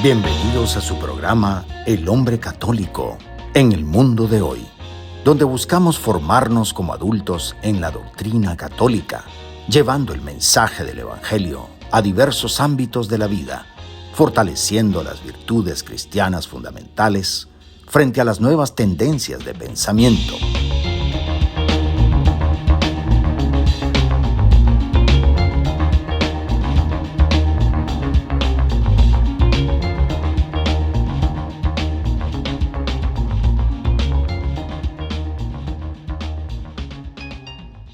Bienvenidos a su programa El Hombre Católico en el Mundo de Hoy, donde buscamos formarnos como adultos en la doctrina católica, llevando el mensaje del Evangelio a diversos ámbitos de la vida, fortaleciendo las virtudes cristianas fundamentales frente a las nuevas tendencias de pensamiento.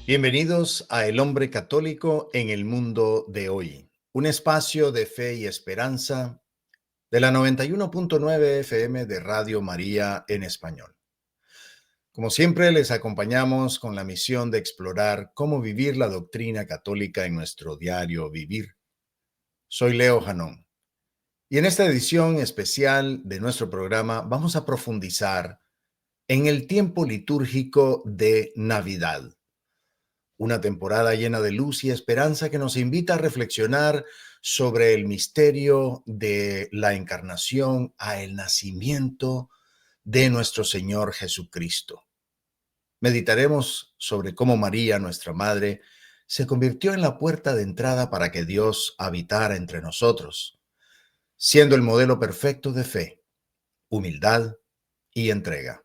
Bienvenidos a El Hombre Católico en el Mundo de Hoy, un espacio de fe y esperanza de la 91.9 FM de Radio María en español. Como siempre, les acompañamos con la misión de explorar cómo vivir la doctrina católica en nuestro diario vivir. Soy Leo Janón y en esta edición especial de nuestro programa vamos a profundizar en el tiempo litúrgico de Navidad. Una temporada llena de luz y esperanza que nos invita a reflexionar sobre el misterio de la encarnación a el nacimiento de nuestro Señor Jesucristo. Meditaremos sobre cómo María, nuestra Madre, se convirtió en la puerta de entrada para que Dios habitara entre nosotros, siendo el modelo perfecto de fe, humildad y entrega.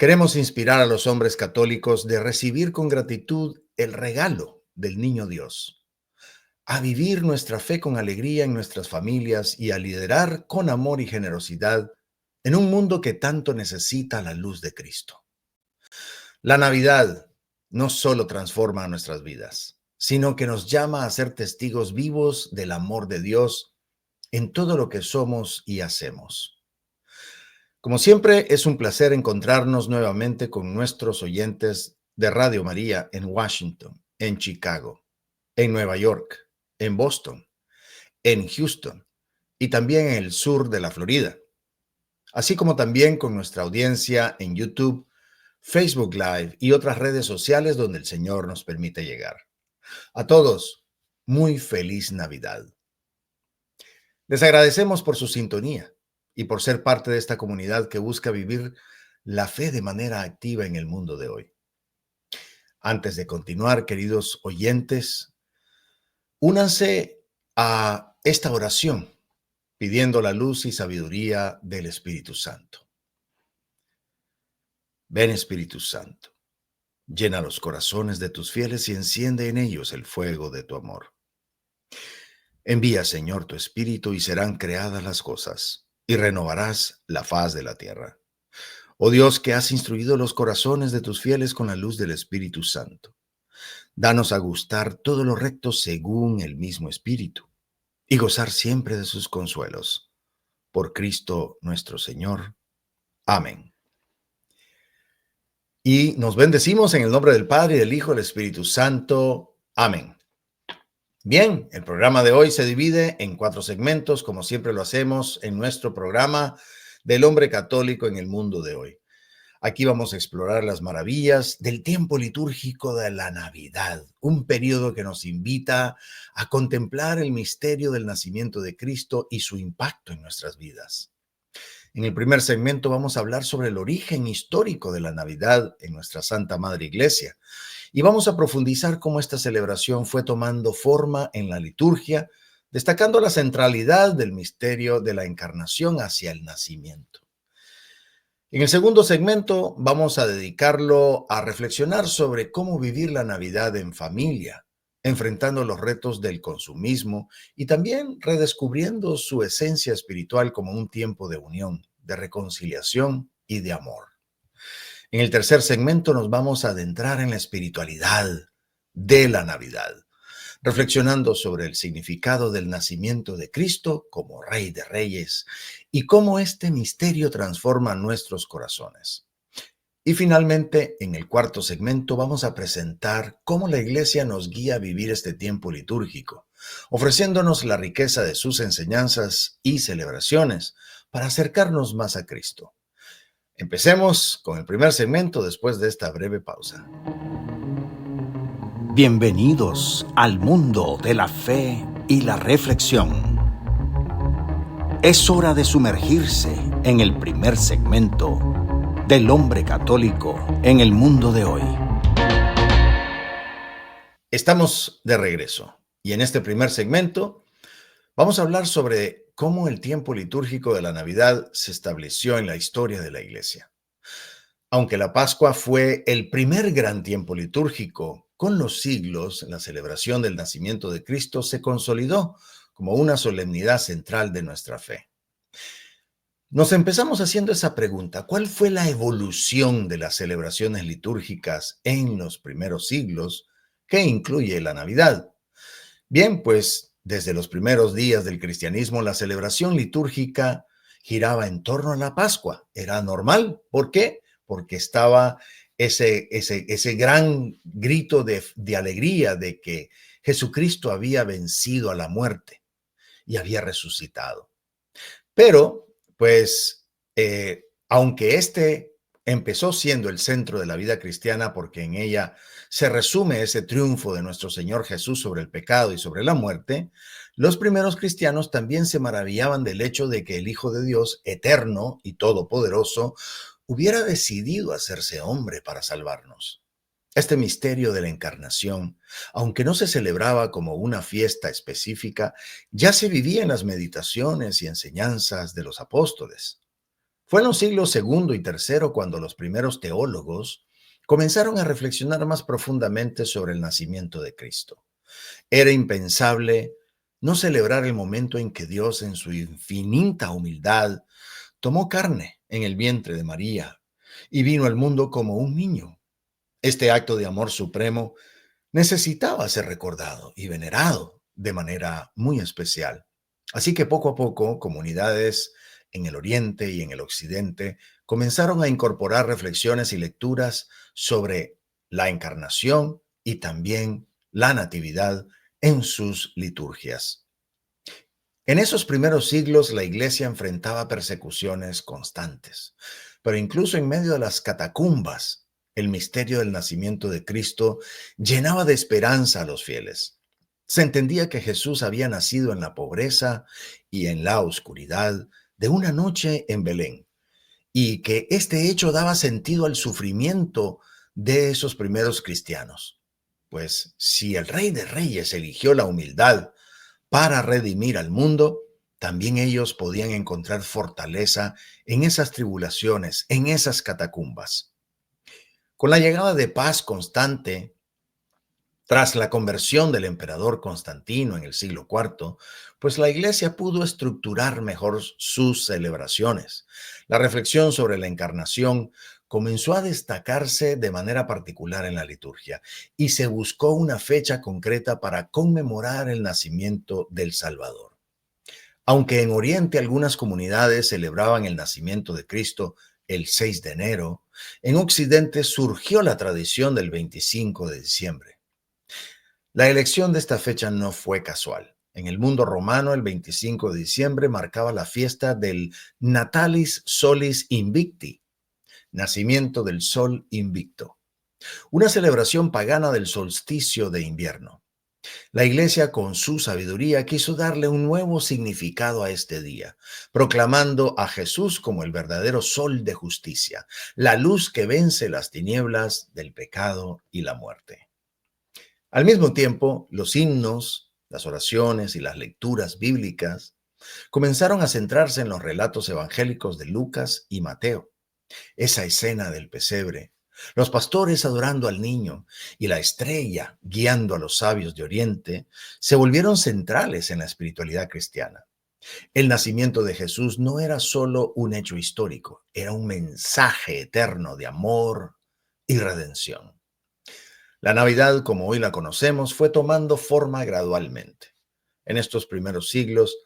Queremos inspirar a los hombres católicos de recibir con gratitud el regalo del Niño Dios, a vivir nuestra fe con alegría en nuestras familias y a liderar con amor y generosidad en un mundo que tanto necesita la luz de Cristo. La Navidad no solo transforma nuestras vidas, sino que nos llama a ser testigos vivos del amor de Dios en todo lo que somos y hacemos. Como siempre, es un placer encontrarnos nuevamente con nuestros oyentes de Radio María en Washington, en Chicago, en Nueva York, en Boston, en Houston y también en el sur de la Florida, así como también con nuestra audiencia en YouTube, Facebook Live y otras redes sociales donde el Señor nos permite llegar. A todos, muy feliz Navidad. Les agradecemos por su sintonía y por ser parte de esta comunidad que busca vivir la fe de manera activa en el mundo de hoy. Antes de continuar, queridos oyentes, únanse a esta oración pidiendo la luz y sabiduría del Espíritu Santo. Ven, Espíritu Santo, llena los corazones de tus fieles y enciende en ellos el fuego de tu amor. Envía, Señor, tu Espíritu y serán creadas las cosas, y renovarás la faz de la tierra. Oh Dios, que has instruido los corazones de tus fieles con la luz del Espíritu Santo, danos a gustar todo lo recto según el mismo Espíritu, y gozar siempre de sus consuelos. Por Cristo nuestro Señor. Amén. Y nos bendecimos en el nombre del Padre, y del Hijo y del Espíritu Santo. Amén. Bien, el programa de hoy se divide en 4 segmentos, como siempre lo hacemos en nuestro programa del Hombre Católico en el Mundo de Hoy. Aquí vamos a explorar las maravillas del tiempo litúrgico de la Navidad, un periodo que nos invita a contemplar el misterio del nacimiento de Cristo y su impacto en nuestras vidas. En el primer segmento vamos a hablar sobre el origen histórico de la Navidad en nuestra Santa Madre Iglesia. Y vamos a profundizar cómo esta celebración fue tomando forma en la liturgia, destacando la centralidad del misterio de la encarnación hacia el nacimiento. En el segundo segmento vamos a dedicarlo a reflexionar sobre cómo vivir la Navidad en familia, enfrentando los retos del consumismo y también redescubriendo su esencia espiritual como un tiempo de unión, de reconciliación y de amor. En el tercer segmento nos vamos a adentrar en la espiritualidad de la Navidad, reflexionando sobre el significado del nacimiento de Cristo como Rey de Reyes y cómo este misterio transforma nuestros corazones. Y finalmente, en el cuarto segmento vamos a presentar cómo la Iglesia nos guía a vivir este tiempo litúrgico, ofreciéndonos la riqueza de sus enseñanzas y celebraciones para acercarnos más a Cristo. Empecemos con el primer segmento después de esta breve pausa. Bienvenidos al mundo de la fe y la reflexión. Es hora de sumergirse en el primer segmento del hombre católico en el mundo de hoy. Estamos de regreso y en este primer segmento vamos a hablar sobre cómo el tiempo litúrgico de la Navidad se estableció en la historia de la Iglesia. Aunque la Pascua fue el primer gran tiempo litúrgico, con los siglos la celebración del nacimiento de Cristo se consolidó como una solemnidad central de nuestra fe. Nos empezamos haciendo esa pregunta: ¿cuál fue la evolución de las celebraciones litúrgicas en los primeros siglos, que incluye la Navidad? Bien, pues desde los primeros días del cristianismo, la celebración litúrgica giraba en torno a la Pascua. Era normal. ¿Por qué? Porque estaba ese gran grito de alegría de que Jesucristo había vencido a la muerte y había resucitado. Pero, pues, aunque este empezó siendo el centro de la vida cristiana, porque en ella se resume ese triunfo de nuestro Señor Jesús sobre el pecado y sobre la muerte, los primeros cristianos también se maravillaban del hecho de que el Hijo de Dios, eterno y todopoderoso, hubiera decidido hacerse hombre para salvarnos. Este misterio de la encarnación, aunque no se celebraba como una fiesta específica, ya se vivía en las meditaciones y enseñanzas de los apóstoles. Fue en los siglos segundo y tercero cuando los primeros teólogos comenzaron a reflexionar más profundamente sobre el nacimiento de Cristo. Era impensable no celebrar el momento en que Dios, en su infinita humildad, tomó carne en el vientre de María y vino al mundo como un niño. Este acto de amor supremo necesitaba ser recordado y venerado de manera muy especial. Así que poco a poco, comunidades en el Oriente y en el Occidente comenzaron a incorporar reflexiones y lecturas sobre la encarnación y también la natividad en sus liturgias. En esos primeros siglos la Iglesia enfrentaba persecuciones constantes, pero incluso en medio de las catacumbas, el misterio del nacimiento de Cristo llenaba de esperanza a los fieles. Se entendía que Jesús había nacido en la pobreza y en la oscuridad de una noche en Belén, y que este hecho daba sentido al sufrimiento de esos primeros cristianos. Pues si el Rey de Reyes eligió la humildad para redimir al mundo, también ellos podían encontrar fortaleza en esas tribulaciones, en esas catacumbas. Con la llegada de paz constante, tras la conversión del emperador Constantino en el siglo IV, pues la Iglesia pudo estructurar mejor sus celebraciones. La reflexión sobre la encarnación comenzó a destacarse de manera particular en la liturgia y se buscó una fecha concreta para conmemorar el nacimiento del Salvador. Aunque en Oriente algunas comunidades celebraban el nacimiento de Cristo el 6 de enero, en Occidente surgió la tradición del 25 de diciembre. La elección de esta fecha no fue casual. En el mundo romano, el 25 de diciembre marcaba la fiesta del Natalis Solis Invicti, nacimiento del sol invicto, una celebración pagana del solsticio de invierno. La Iglesia, con su sabiduría, quiso darle un nuevo significado a este día, proclamando a Jesús como el verdadero sol de justicia, la luz que vence las tinieblas del pecado y la muerte. Al mismo tiempo, los himnos, las oraciones y las lecturas bíblicas comenzaron a centrarse en los relatos evangélicos de Lucas y Mateo. Esa escena del pesebre, los pastores adorando al niño y la estrella guiando a los sabios de Oriente se volvieron centrales en la espiritualidad cristiana. El nacimiento de Jesús no era solo un hecho histórico, era un mensaje eterno de amor y redención. La Navidad, como hoy la conocemos, fue tomando forma gradualmente. En estos primeros siglos,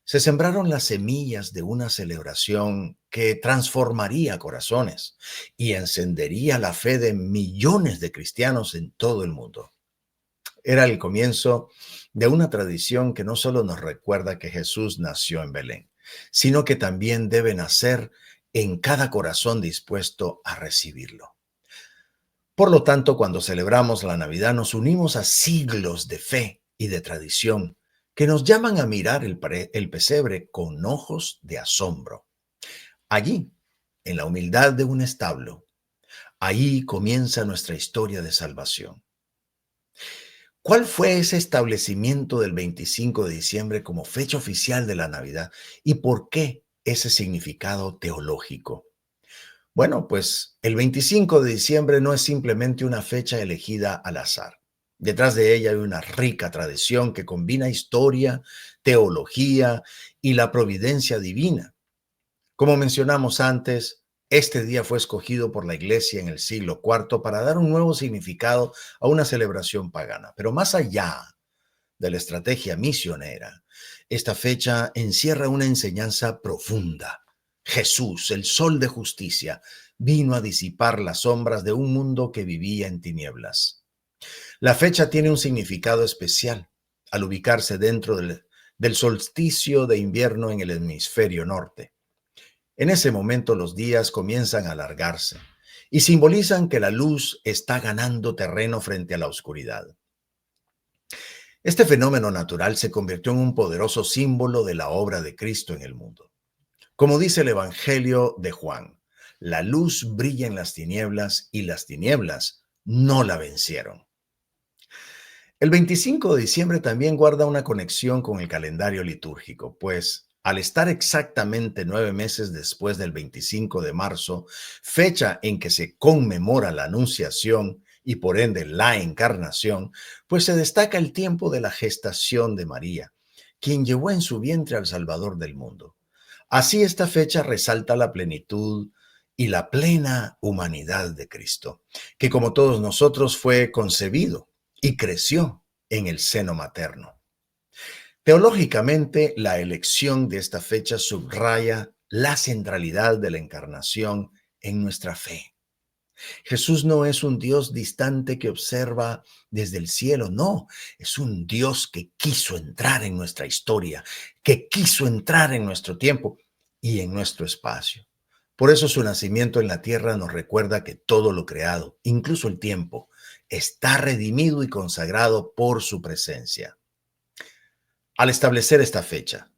se sembraron las semillas de una celebración que transformaría corazones y encendería la fe de millones de cristianos en todo el mundo. Era el comienzo de una tradición que no solo nos recuerda que Jesús nació en Belén, sino que también debe nacer en cada corazón dispuesto a recibirlo. Por lo tanto, cuando celebramos la Navidad, nos unimos a siglos de fe y de tradición que nos llaman a mirar el pesebre con ojos de asombro. Allí, en la humildad de un establo, ahí comienza nuestra historia de salvación. ¿Cuál fue ese establecimiento del 25 de diciembre como fecha oficial de la Navidad y por qué ese significado teológico? Bueno, pues el 25 de diciembre no es simplemente una fecha elegida al azar. Detrás de ella hay una rica tradición que combina historia, teología y la providencia divina. Como mencionamos antes, este día fue escogido por la Iglesia en el siglo IV para dar un nuevo significado a una celebración pagana. Pero más allá de la estrategia misionera, esta fecha encierra una enseñanza profunda. Jesús, el sol de justicia, vino a disipar las sombras de un mundo que vivía en tinieblas. La fecha tiene un significado especial al ubicarse dentro del solsticio de invierno en el hemisferio norte. En ese momento los días comienzan a alargarse y simbolizan que la luz está ganando terreno frente a la oscuridad. Este fenómeno natural se convirtió en un poderoso símbolo de la obra de Cristo en el mundo. Como dice el Evangelio de Juan, la luz brilla en las tinieblas y las tinieblas no la vencieron. El 25 de diciembre también guarda una conexión con el calendario litúrgico, pues al estar exactamente 9 meses después del 25 de marzo, fecha en que se conmemora la Anunciación y por ende la Encarnación, pues se destaca el tiempo de la gestación de María, quien llevó en su vientre al Salvador del mundo. Así esta fecha resalta la plenitud y la plena humanidad de Cristo, que como todos nosotros fue concebido y creció en el seno materno. Teológicamente, la elección de esta fecha subraya la centralidad de la encarnación en nuestra fe. Jesús no es un Dios distante que observa desde el cielo, no, es un Dios que quiso entrar en nuestra historia, que quiso entrar en nuestro tiempo y en nuestro espacio. Por eso su nacimiento en la tierra nos recuerda que todo lo creado, incluso el tiempo, está redimido y consagrado por su presencia. Al establecer esta fecha,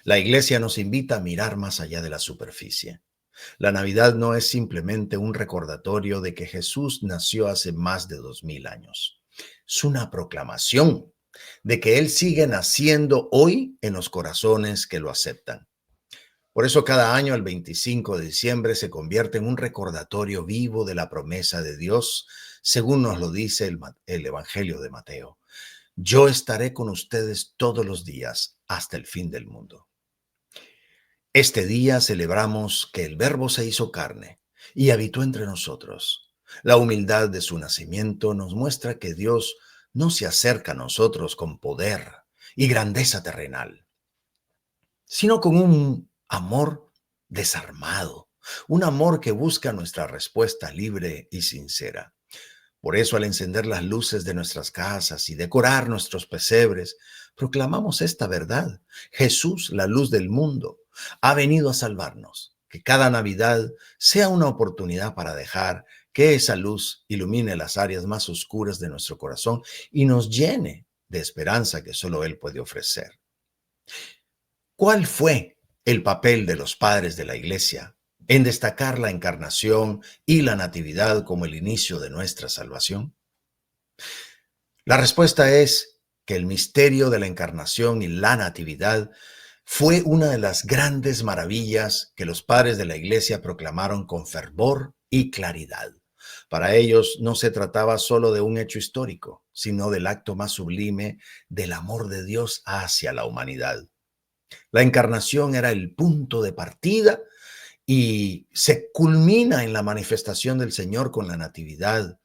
la Iglesia nos invita a mirar más allá de la superficie. La Navidad no es simplemente un recordatorio de que Jesús nació hace más de 2000 años. Es una proclamación de que Él sigue naciendo hoy en los corazones que lo aceptan. Por eso cada año el 25 de diciembre se convierte en un recordatorio vivo de la promesa de Dios, según nos lo dice el Evangelio de Mateo. Yo estaré con ustedes todos los días hasta el fin del mundo. Este día celebramos que el Verbo se hizo carne y habitó entre nosotros. La humildad de su nacimiento nos muestra que Dios no se acerca a nosotros con poder y grandeza terrenal, sino con un amor desarmado, un amor que busca nuestra respuesta libre y sincera. Por eso, al encender las luces de nuestras casas y decorar nuestros pesebres, proclamamos esta verdad. Jesús, la luz del mundo, ha venido a salvarnos. Que cada Navidad sea una oportunidad para dejar que esa luz ilumine las áreas más oscuras de nuestro corazón y nos llene de esperanza que solo Él puede ofrecer. ¿Cuál fue el papel de los padres de la Iglesia en destacar la encarnación y la natividad como el inicio de nuestra salvación? La respuesta es que el misterio de la encarnación y la natividad fue una de las grandes maravillas que los padres de la Iglesia proclamaron con fervor y claridad. Para ellos no se trataba solo de un hecho histórico, sino del acto más sublime del amor de Dios hacia la humanidad. La encarnación era el punto de partida y se culmina en la manifestación del Señor con la natividad,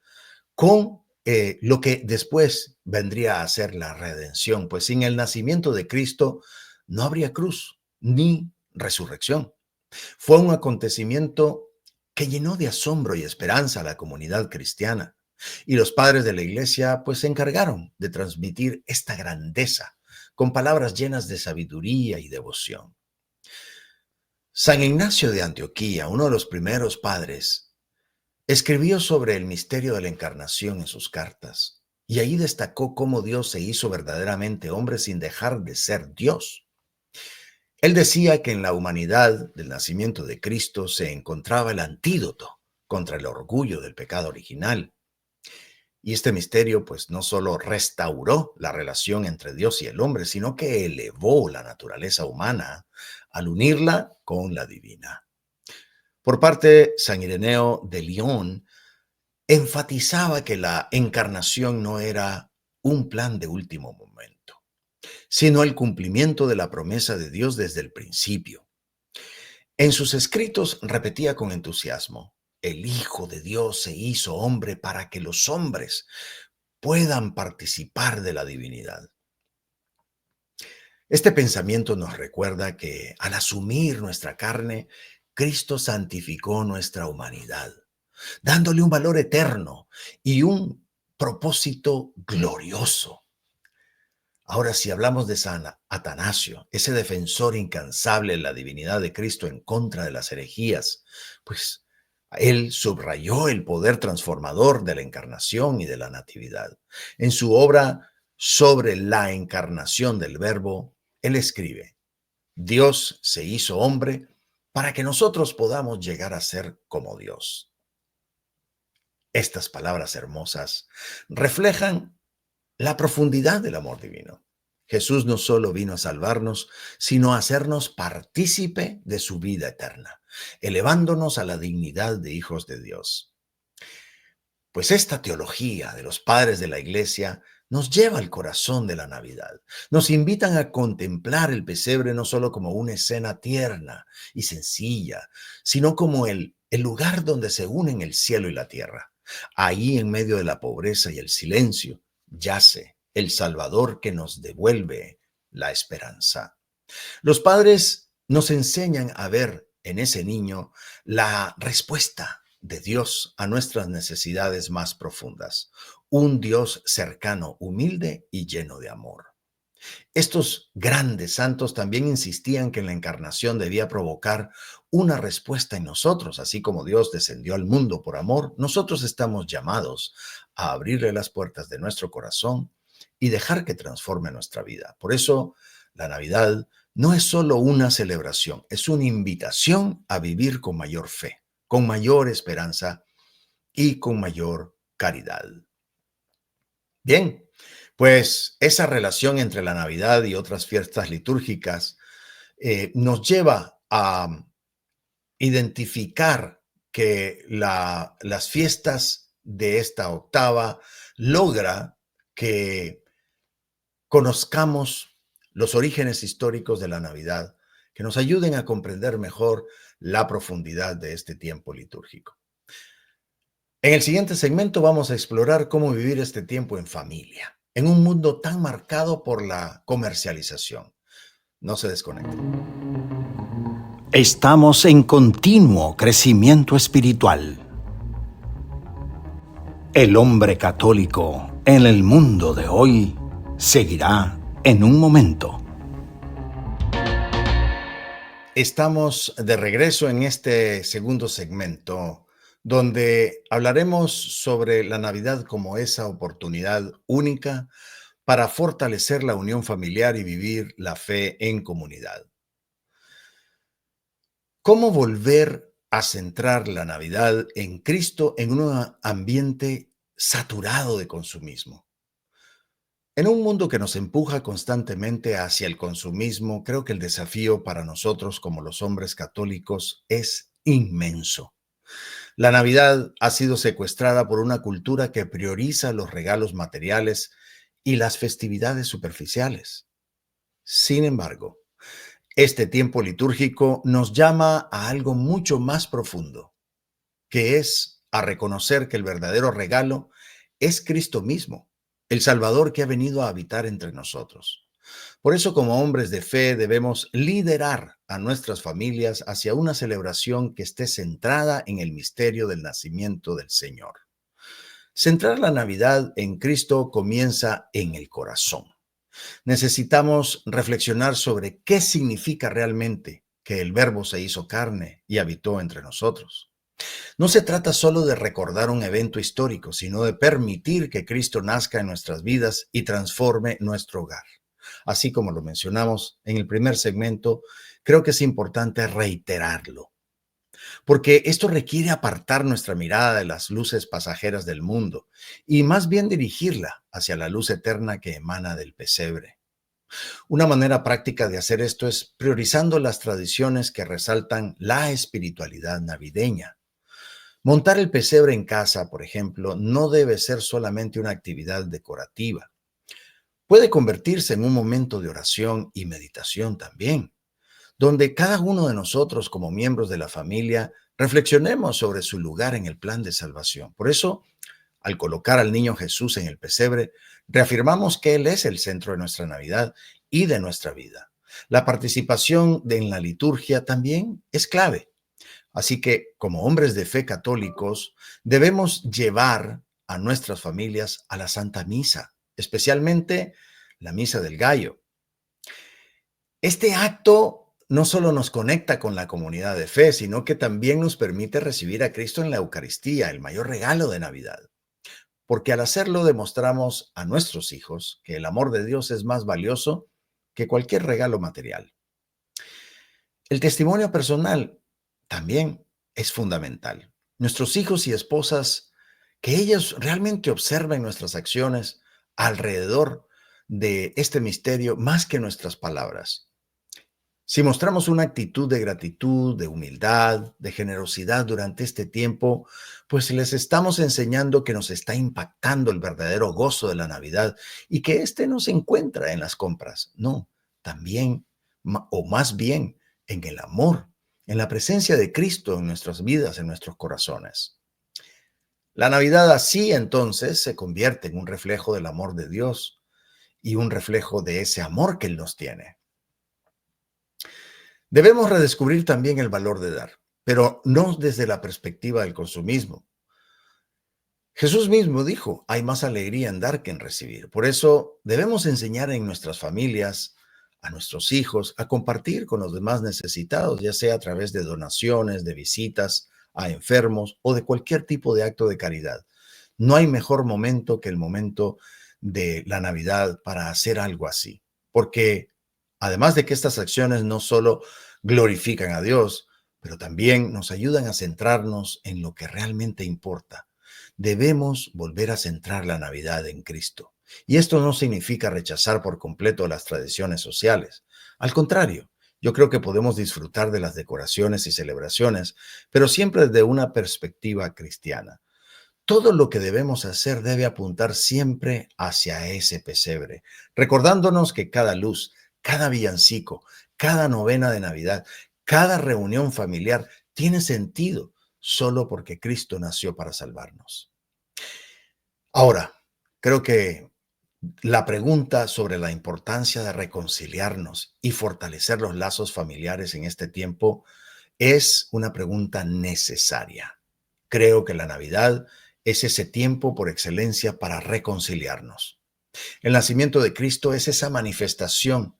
con lo que después vendría a ser la redención, pues sin el nacimiento de Cristo no habría cruz ni resurrección. Fue un acontecimiento que llenó de asombro y esperanza a la comunidad cristiana, y los padres de la Iglesia pues se encargaron de transmitir esta grandeza con palabras llenas de sabiduría y devoción. San Ignacio de Antioquía, uno de los primeros padres, escribió sobre el misterio de la encarnación en sus cartas. Y ahí destacó cómo Dios se hizo verdaderamente hombre sin dejar de ser Dios. Él decía que en la humanidad del nacimiento de Cristo se encontraba el antídoto contra el orgullo del pecado original. Y este misterio pues no solo restauró la relación entre Dios y el hombre, sino que elevó la naturaleza humana al unirla con la divina. Por parte San Ireneo de León, enfatizaba que la encarnación no era un plan de último momento, sino el cumplimiento de la promesa de Dios desde el principio. En sus escritos repetía con entusiasmo: el Hijo de Dios se hizo hombre para que los hombres puedan participar de la divinidad. Este pensamiento nos recuerda que al asumir nuestra carne, Cristo santificó nuestra humanidad, dándole un valor eterno y un propósito glorioso. Ahora, si hablamos de San Atanasio, ese defensor incansable de la divinidad de Cristo en contra de las herejías, pues él subrayó el poder transformador de la encarnación y de la natividad. En su obra sobre la encarnación del Verbo, él escribe: Dios se hizo hombre para que nosotros podamos llegar a ser como Dios. Estas palabras hermosas reflejan la profundidad del amor divino. Jesús no solo vino a salvarnos, sino a hacernos partícipe de su vida eterna, elevándonos a la dignidad de hijos de Dios. Pues esta teología de los padres de la Iglesia nos lleva al corazón de la Navidad. Nos invitan a contemplar el pesebre no solo como una escena tierna y sencilla, sino como el lugar donde se unen el cielo y la tierra. Ahí, en medio de la pobreza y el silencio, yace el Salvador que nos devuelve la esperanza. Los padres nos enseñan a ver en ese niño la respuesta de Dios a nuestras necesidades más profundas. Un Dios cercano, humilde y lleno de amor. Estos grandes santos también insistían que la encarnación debía provocar una respuesta en nosotros, así como Dios descendió al mundo por amor. Nosotros estamos llamados a abrirle las puertas de nuestro corazón y dejar que transforme nuestra vida. Por eso, la Navidad no es solo una celebración, es una invitación a vivir con mayor fe, con mayor esperanza y con mayor caridad. Bien, pues esa relación entre la Navidad y otras fiestas litúrgicas nos lleva a identificar que las fiestas de esta octava logra que conozcamos los orígenes históricos de la Navidad, que nos ayuden a comprender mejor la profundidad de este tiempo litúrgico. En el siguiente segmento vamos a explorar cómo vivir este tiempo en familia, en un mundo tan marcado por la comercialización. No se desconecten. Estamos en continuo crecimiento espiritual. El hombre católico en el mundo de hoy seguirá en un momento. Estamos de regreso en este segundo segmento, donde hablaremos sobre la Navidad como esa oportunidad única para fortalecer la unión familiar y vivir la fe en comunidad. ¿Cómo volver a centrar la Navidad en Cristo en un ambiente saturado de consumismo? En un mundo que nos empuja constantemente hacia el consumismo, creo que el desafío para nosotros como los hombres católicos es inmenso. La Navidad ha sido secuestrada por una cultura que prioriza los regalos materiales y las festividades superficiales. Sin embargo, este tiempo litúrgico nos llama a algo mucho más profundo, que es a reconocer que el verdadero regalo es Cristo mismo, el Salvador que ha venido a habitar entre nosotros. Por eso, como hombres de fe, debemos liderar a nuestras familias hacia una celebración que esté centrada en el misterio del nacimiento del Señor. Centrar la Navidad en Cristo comienza en el corazón. Necesitamos reflexionar sobre qué significa realmente que el Verbo se hizo carne y habitó entre nosotros. No se trata solo de recordar un evento histórico, sino de permitir que Cristo nazca en nuestras vidas y transforme nuestro hogar. Así como lo mencionamos en el primer segmento, creo que es importante reiterarlo, porque esto requiere apartar nuestra mirada de las luces pasajeras del mundo y más bien dirigirla hacia la luz eterna que emana del pesebre. Una manera práctica de hacer esto es priorizando las tradiciones que resaltan la espiritualidad navideña. Montar el pesebre en casa, por ejemplo, no debe ser solamente una actividad decorativa. Puede convertirse en un momento de oración y meditación también, donde cada uno de nosotros como miembros de la familia reflexionemos sobre su lugar en el plan de salvación. Por eso, al colocar al niño Jesús en el pesebre, reafirmamos que Él es el centro de nuestra Navidad y de nuestra vida. La participación en la liturgia también es clave. Así que, como hombres de fe católicos, debemos llevar a nuestras familias a la Santa Misa, especialmente la Misa del Gallo. Este acto no solo nos conecta con la comunidad de fe, sino que también nos permite recibir a Cristo en la Eucaristía, el mayor regalo de Navidad. Porque al hacerlo demostramos a nuestros hijos que el amor de Dios es más valioso que cualquier regalo material. El testimonio personal también es fundamental. Nuestros hijos y esposas, que ellos realmente observen nuestras acciones alrededor de este misterio más que nuestras palabras. Si mostramos una actitud de gratitud, de humildad, de generosidad durante este tiempo, pues les estamos enseñando que nos está impactando el verdadero gozo de la Navidad y que este no se encuentra en las compras, no, también o más bien en el amor, en la presencia de Cristo en nuestras vidas, en nuestros corazones. La Navidad así entonces se convierte en un reflejo del amor de Dios y un reflejo de ese amor que Él nos tiene. Debemos redescubrir también el valor de dar, pero no desde la perspectiva del consumismo. Jesús mismo dijo, hay más alegría en dar que en recibir. Por eso debemos enseñar en nuestras familias, a nuestros hijos, a compartir con los demás necesitados, ya sea a través de donaciones, de visitas a enfermos o de cualquier tipo de acto de caridad. No hay mejor momento que el momento de la Navidad para hacer algo así, porque además de que estas acciones no solo glorifican a Dios, pero también nos ayudan a centrarnos en lo que realmente importa. Debemos volver a centrar la Navidad en Cristo. Y esto no significa rechazar por completo las tradiciones sociales. Al contrario, yo creo que podemos disfrutar de las decoraciones y celebraciones, pero siempre desde una perspectiva cristiana. Todo lo que debemos hacer debe apuntar siempre hacia ese pesebre, recordándonos que cada luz, cada villancico, cada novena de Navidad, cada reunión familiar tiene sentido solo porque Cristo nació para salvarnos. Ahora, creo que la pregunta sobre la importancia de reconciliarnos y fortalecer los lazos familiares en este tiempo es una pregunta necesaria. Creo que la Navidad es ese tiempo por excelencia para reconciliarnos. El nacimiento de Cristo es esa manifestación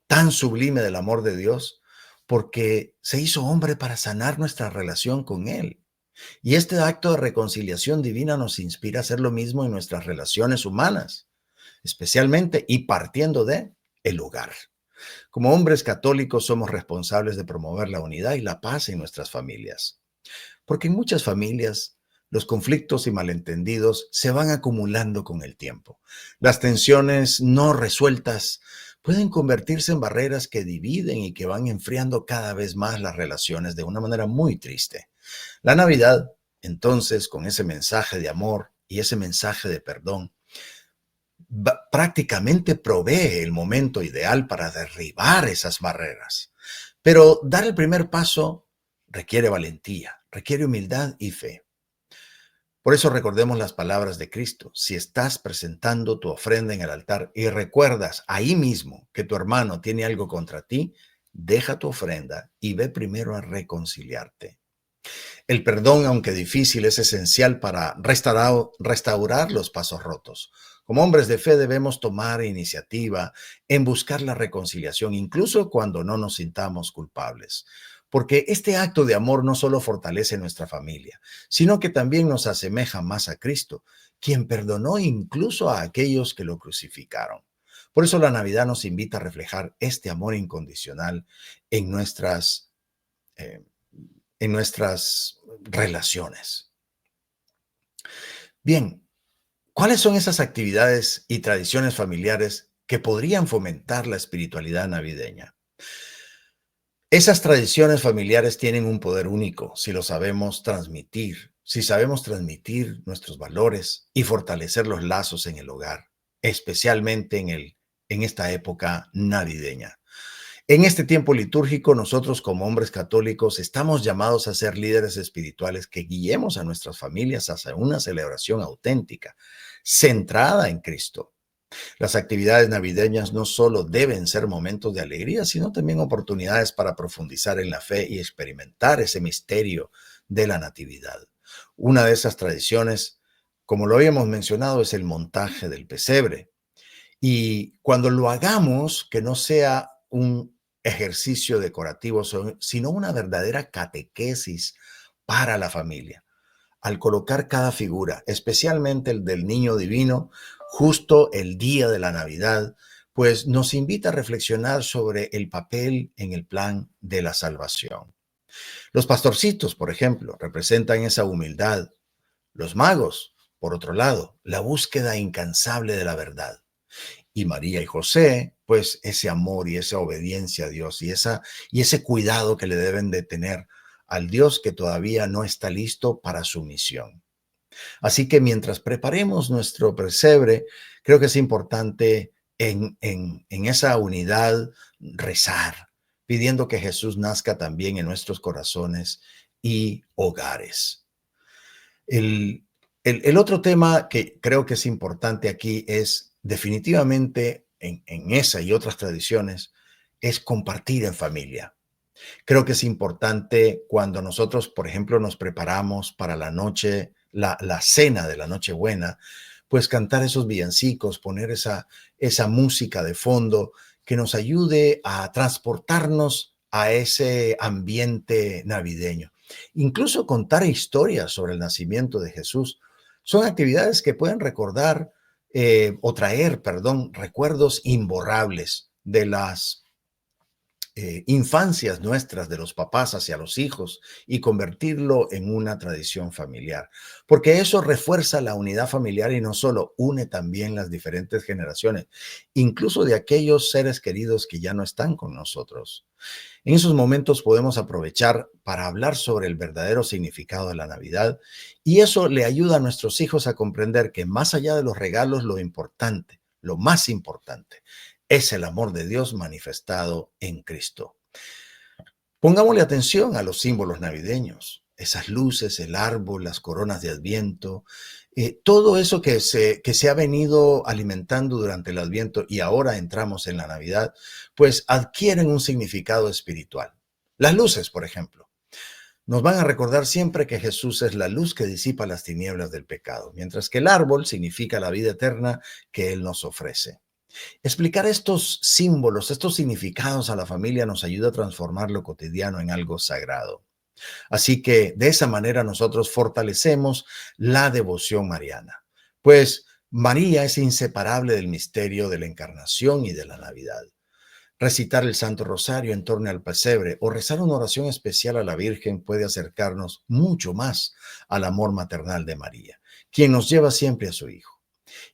tan sublime del amor de Dios porque se hizo hombre para sanar nuestra relación con Él. Y este acto de reconciliación divina nos inspira a hacer lo mismo en nuestras relaciones humanas, especialmente y partiendo de el hogar. Como hombres católicos somos responsables de promover la unidad y la paz en nuestras familias, porque en muchas familias los conflictos y malentendidos se van acumulando con el tiempo. Las tensiones no resueltas pueden convertirse en barreras que dividen y que van enfriando cada vez más las relaciones de una manera muy triste. La Navidad, entonces, con ese mensaje de amor y ese mensaje de perdón, prácticamente provee el momento ideal para derribar esas barreras. Pero dar el primer paso requiere valentía, requiere humildad y fe. Por eso recordemos las palabras de Cristo. Si estás presentando tu ofrenda en el altar y recuerdas ahí mismo que tu hermano tiene algo contra ti, deja tu ofrenda y ve primero a reconciliarte. El perdón, aunque difícil, es esencial para restaurar los pasos rotos. Como hombres de fe debemos tomar iniciativa en buscar la reconciliación, incluso cuando no nos sintamos culpables. Porque este acto de amor no solo fortalece nuestra familia, sino que también nos asemeja más a Cristo, quien perdonó incluso a aquellos que lo crucificaron. Por eso la Navidad nos invita a reflejar este amor incondicional en eh, en nuestras relaciones. Bien, ¿cuáles son esas actividades y tradiciones familiares que podrían fomentar la espiritualidad navideña? Esas tradiciones familiares tienen un poder único si sabemos transmitir nuestros valores y fortalecer los lazos en el hogar, especialmente en esta época navideña. En este tiempo litúrgico, nosotros como hombres católicos estamos llamados a ser líderes espirituales que guiemos a nuestras familias hacia una celebración auténtica, centrada en Cristo. Las actividades navideñas no solo deben ser momentos de alegría, sino también oportunidades para profundizar en la fe y experimentar ese misterio de la Natividad. Una de esas tradiciones, como lo habíamos mencionado, es el montaje del pesebre. Y cuando lo hagamos, que no sea un ejercicio decorativo, sino una verdadera catequesis para la familia. Al colocar cada figura, especialmente el del niño divino, justo el día de la Navidad, pues nos invita a reflexionar sobre el papel en el plan de la salvación. Los pastorcitos, por ejemplo, representan esa humildad. Los magos, por otro lado, la búsqueda incansable de la verdad. Y María y José, pues ese amor y esa obediencia a Dios y ese cuidado que le deben de tener al Dios que todavía no está listo para su misión. Así que mientras preparemos nuestro pesebre, creo que es importante en esa unidad rezar, pidiendo que Jesús nazca también en nuestros corazones y hogares. El otro tema que creo que es importante aquí es definitivamente en esa y otras tradiciones, es compartir en familia. Creo que es importante cuando nosotros, por ejemplo, nos preparamos para la noche, la cena de la Nochebuena, pues cantar esos villancicos, poner esa música de fondo que nos ayude a transportarnos a ese ambiente navideño. Incluso contar historias sobre el nacimiento de Jesús. Son actividades que pueden recordar o traer, perdón, recuerdos imborrables de las infancias nuestras de los papás hacia los hijos y convertirlo en una tradición familiar, porque eso refuerza la unidad familiar y no solo une también las diferentes generaciones, incluso de aquellos seres queridos que ya no están con nosotros. En esos momentos podemos aprovechar para hablar sobre el verdadero significado de la Navidad y eso le ayuda a nuestros hijos a comprender que más allá de los regalos, lo importante, lo más importante, es el amor de Dios manifestado en Cristo. Pongámosle atención a los símbolos navideños, esas luces, el árbol, las coronas de Adviento, todo eso que se ha venido alimentando durante el Adviento y ahora entramos en la Navidad, pues adquieren un significado espiritual. Las luces, por ejemplo, nos van a recordar siempre que Jesús es la luz que disipa las tinieblas del pecado, mientras que el árbol significa la vida eterna que Él nos ofrece. Explicar estos símbolos, estos significados a la familia nos ayuda a transformar lo cotidiano en algo sagrado. Así que de esa manera nosotros fortalecemos la devoción mariana, pues María es inseparable del misterio de la encarnación y de la Navidad. Recitar el Santo Rosario en torno al pesebre o rezar una oración especial a la Virgen puede acercarnos mucho más al amor maternal de María, quien nos lleva siempre a su Hijo.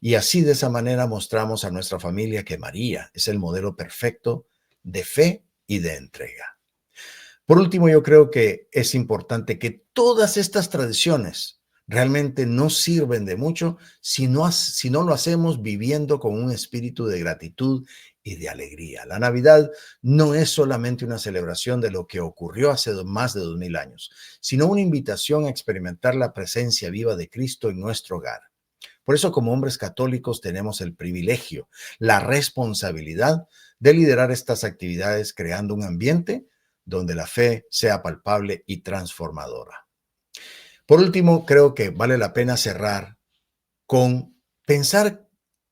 Y así de esa manera mostramos a nuestra familia que María es el modelo perfecto de fe y de entrega. Por último, yo creo que es importante que todas estas tradiciones realmente no sirven de mucho si no lo hacemos viviendo con un espíritu de gratitud y de alegría. La Navidad no es solamente una celebración de lo que ocurrió hace más de 2000 años, sino una invitación a experimentar la presencia viva de Cristo en nuestro hogar. Por eso, como hombres católicos, tenemos el privilegio, la responsabilidad de liderar estas actividades creando un ambiente donde la fe sea palpable y transformadora. Por último, creo que vale la pena cerrar con pensar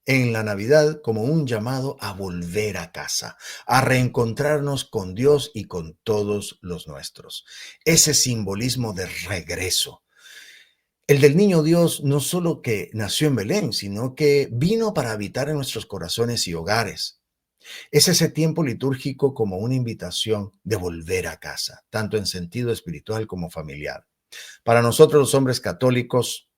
en la Navidad como un llamado a volver a casa, a reencontrarnos con Dios y con todos los nuestros. Ese simbolismo de regreso. El del niño Dios no solo que nació en Belén, sino que vino para habitar en nuestros corazones y hogares. Es ese tiempo litúrgico como una invitación de volver a casa, tanto en sentido espiritual como familiar. Para nosotros los hombres católicos,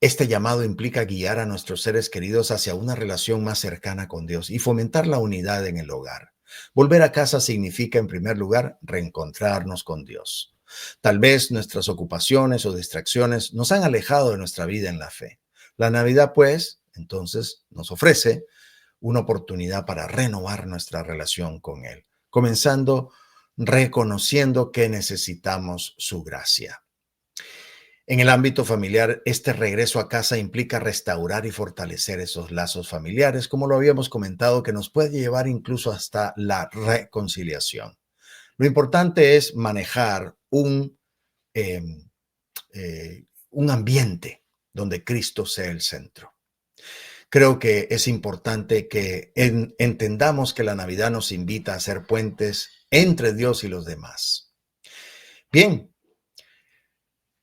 este llamado implica guiar a nuestros seres queridos hacia una relación más cercana con Dios y fomentar la unidad en el hogar. Volver a casa significa, en primer lugar, reencontrarnos con Dios. Tal vez nuestras ocupaciones o distracciones nos han alejado de nuestra vida en la fe. La Navidad, pues, entonces, nos ofrece una oportunidad para renovar nuestra relación con Él, comenzando reconociendo que necesitamos su gracia. En el ámbito familiar, este regreso a casa implica restaurar y fortalecer esos lazos familiares, como lo habíamos comentado, que nos puede llevar incluso hasta la reconciliación. Lo importante es manejar eh, un ambiente donde Cristo sea el centro. Creo que es importante que entendamos que la Navidad nos invita a hacer puentes entre Dios y los demás. Bien,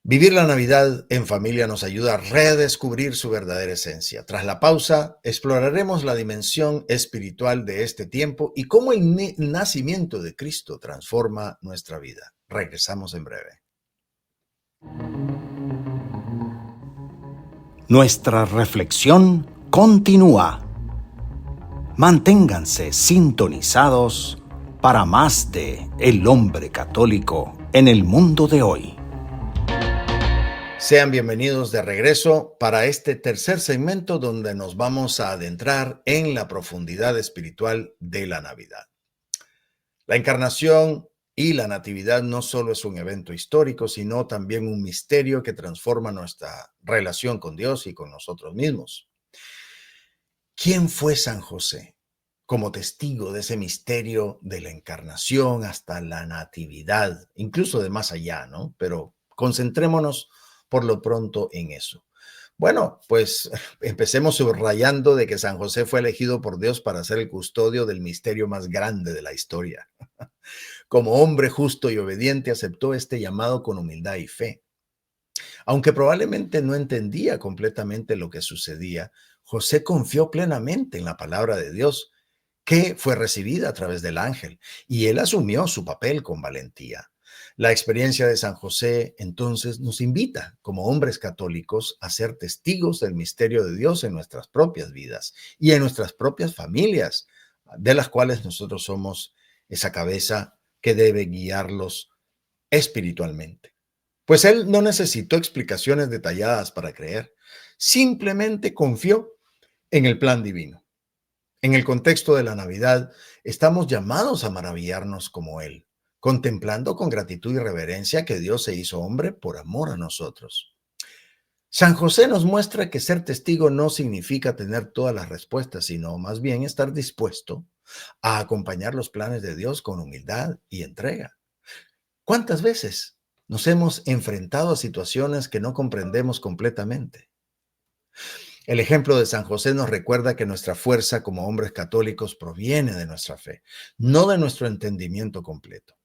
vivir la Navidad en familia nos ayuda a redescubrir su verdadera esencia. Tras la pausa, exploraremos la dimensión espiritual de este tiempo y cómo el nacimiento de Cristo transforma nuestra vida. Regresamos en breve. Nuestra reflexión continúa. Manténganse sintonizados para más de El Hombre Católico en el mundo de hoy. Sean bienvenidos de regreso para este tercer segmento donde nos vamos a adentrar en la profundidad espiritual de la Navidad. La encarnación y la natividad no solo es un evento histórico, sino también un misterio que transforma nuestra relación con Dios y con nosotros mismos. ¿Quién fue San José como testigo de ese misterio de la encarnación hasta la natividad, incluso de más allá, ¿no? Pero concentrémonos por lo pronto en eso. Bueno, pues empecemos subrayando de que San José fue elegido por Dios para ser el custodio del misterio más grande de la historia. Como hombre justo y obediente, aceptó este llamado con humildad y fe. Aunque probablemente no entendía completamente lo que sucedía, José confió plenamente en la palabra de Dios, que fue recibida a través del ángel, y él asumió su papel con valentía. La experiencia de San José entonces nos invita, como hombres católicos, a ser testigos del misterio de Dios en nuestras propias vidas y en nuestras propias familias, de las cuales nosotros somos esa cabeza que debe guiarlos espiritualmente. Pues él no necesitó explicaciones detalladas para creer, simplemente confió en el plan divino. En el contexto de la Navidad, estamos llamados a maravillarnos como Él, contemplando con gratitud y reverencia que Dios se hizo hombre por amor a nosotros. San José nos muestra que ser testigo no significa tener todas las respuestas, sino más bien estar dispuesto a acompañar los planes de Dios con humildad y entrega. ¿Cuántas veces nos hemos enfrentado a situaciones que no comprendemos completamente? El ejemplo de San José nos recuerda que nuestra fuerza como hombres católicos proviene de nuestra fe, no de nuestro entendimiento completo.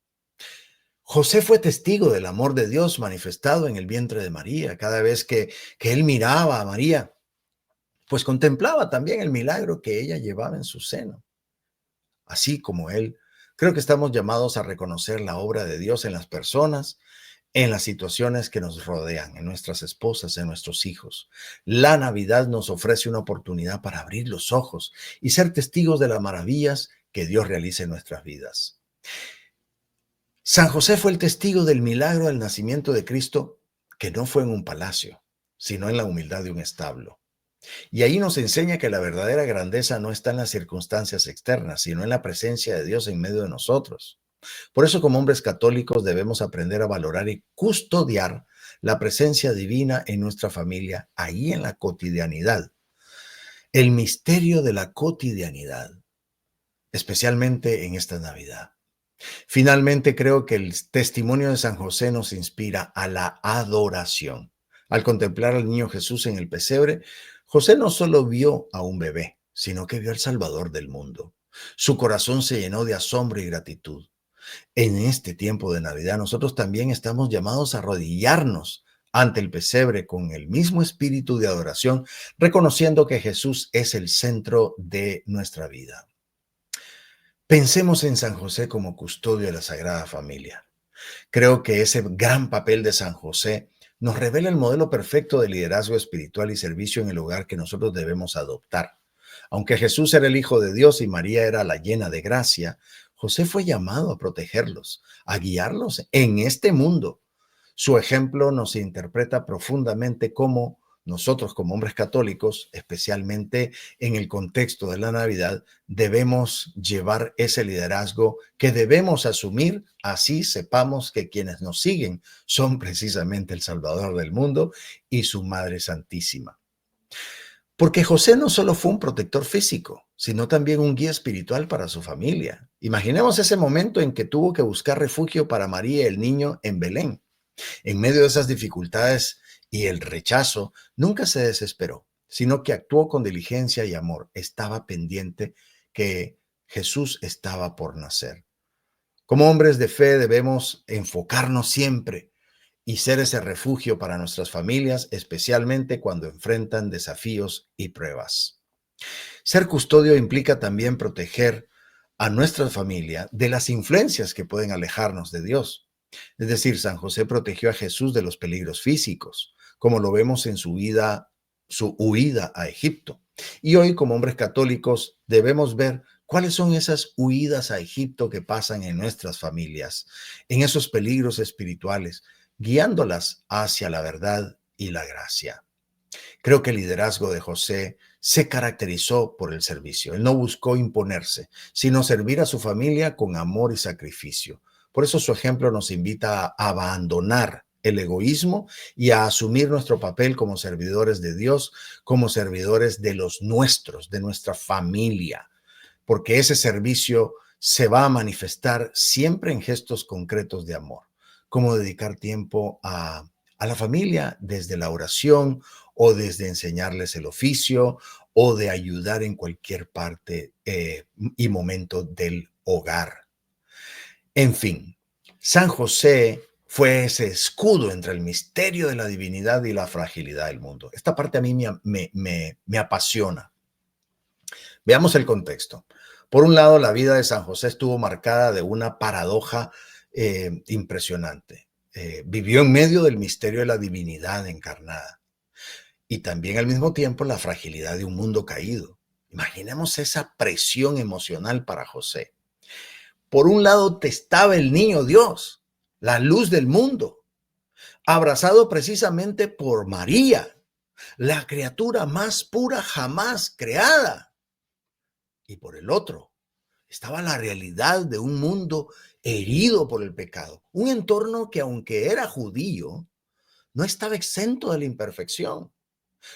José fue testigo del amor de Dios manifestado en el vientre de María. Cada vez que él miraba a María, pues contemplaba también el milagro que ella llevaba en su seno. Así como él, creo que estamos llamados a reconocer la obra de Dios en las personas, en las situaciones que nos rodean, en nuestras esposas, en nuestros hijos. La Navidad nos ofrece una oportunidad para abrir los ojos y ser testigos de las maravillas que Dios realiza en nuestras vidas. San José fue el testigo del milagro del nacimiento de Cristo, que no fue en un palacio, sino en la humildad de un establo. Y ahí nos enseña que la verdadera grandeza no está en las circunstancias externas, sino en la presencia de Dios en medio de nosotros. Por eso, como hombres católicos, debemos aprender a valorar y custodiar la presencia divina en nuestra familia, ahí en la cotidianidad. El misterio de la cotidianidad, especialmente en esta Navidad. Finalmente, creo que el testimonio de San José nos inspira a la adoración. Al contemplar al niño Jesús en el pesebre, José no solo vio a un bebé, sino que vio al Salvador del mundo. Su corazón se llenó de asombro y gratitud. En este tiempo de Navidad, nosotros también estamos llamados a arrodillarnos ante el pesebre con el mismo espíritu de adoración, reconociendo que Jesús es el centro de nuestra vida. Pensemos en San José como custodio de la Sagrada Familia. Creo que ese gran papel de San José nos revela el modelo perfecto de liderazgo espiritual y servicio en el hogar que nosotros debemos adoptar. Aunque Jesús era el Hijo de Dios y María era la llena de gracia, José fue llamado a protegerlos, a guiarlos en este mundo. Su ejemplo nos interpreta profundamente cómo nosotros como hombres católicos, especialmente en el contexto de la Navidad, debemos llevar ese liderazgo que debemos asumir, así sepamos que quienes nos siguen son precisamente el Salvador del mundo y su Madre Santísima. Porque José no solo fue un protector físico, sino también un guía espiritual para su familia. Imaginemos ese momento en que tuvo que buscar refugio para María y el niño en Belén. En medio de esas dificultades y el rechazo, nunca se desesperó, sino que actuó con diligencia y amor. Estaba pendiente que Jesús estaba por nacer. Como hombres de fe debemos enfocarnos siempre y ser ese refugio para nuestras familias, especialmente cuando enfrentan desafíos y pruebas. Ser custodio implica también proteger a nuestra familia de las influencias que pueden alejarnos de Dios. Es decir, San José protegió a Jesús de los peligros físicos, como lo vemos en su huida a Egipto. Y hoy, como hombres católicos, debemos ver cuáles son esas huidas a Egipto que pasan en nuestras familias, en esos peligros espirituales, guiándolas hacia la verdad y la gracia. Creo que el liderazgo de José se caracterizó por el servicio. Él no buscó imponerse, sino servir a su familia con amor y sacrificio. Por eso su ejemplo nos invita a abandonar el egoísmo y a asumir nuestro papel como servidores de Dios, como servidores de los nuestros, de nuestra familia, porque ese servicio se va a manifestar siempre en gestos concretos de amor, como dedicar tiempo a la familia desde la oración o desde enseñarles el oficio o de ayudar en cualquier parte y momento del hogar. En fin, San José fue ese escudo entre el misterio de la divinidad y la fragilidad del mundo. Esta parte a mí me apasiona. Veamos el contexto. Por un lado, la vida de San José estuvo marcada de una paradoja impresionante. Vivió en medio del misterio de la divinidad encarnada y también al mismo tiempo la fragilidad de un mundo caído. Imaginemos esa presión emocional para José. Por un lado estaba el niño Dios, la luz del mundo, abrazado precisamente por María, la criatura más pura jamás creada. Y por el otro estaba la realidad de un mundo herido por el pecado, un entorno que aunque era judío, no estaba exento de la imperfección.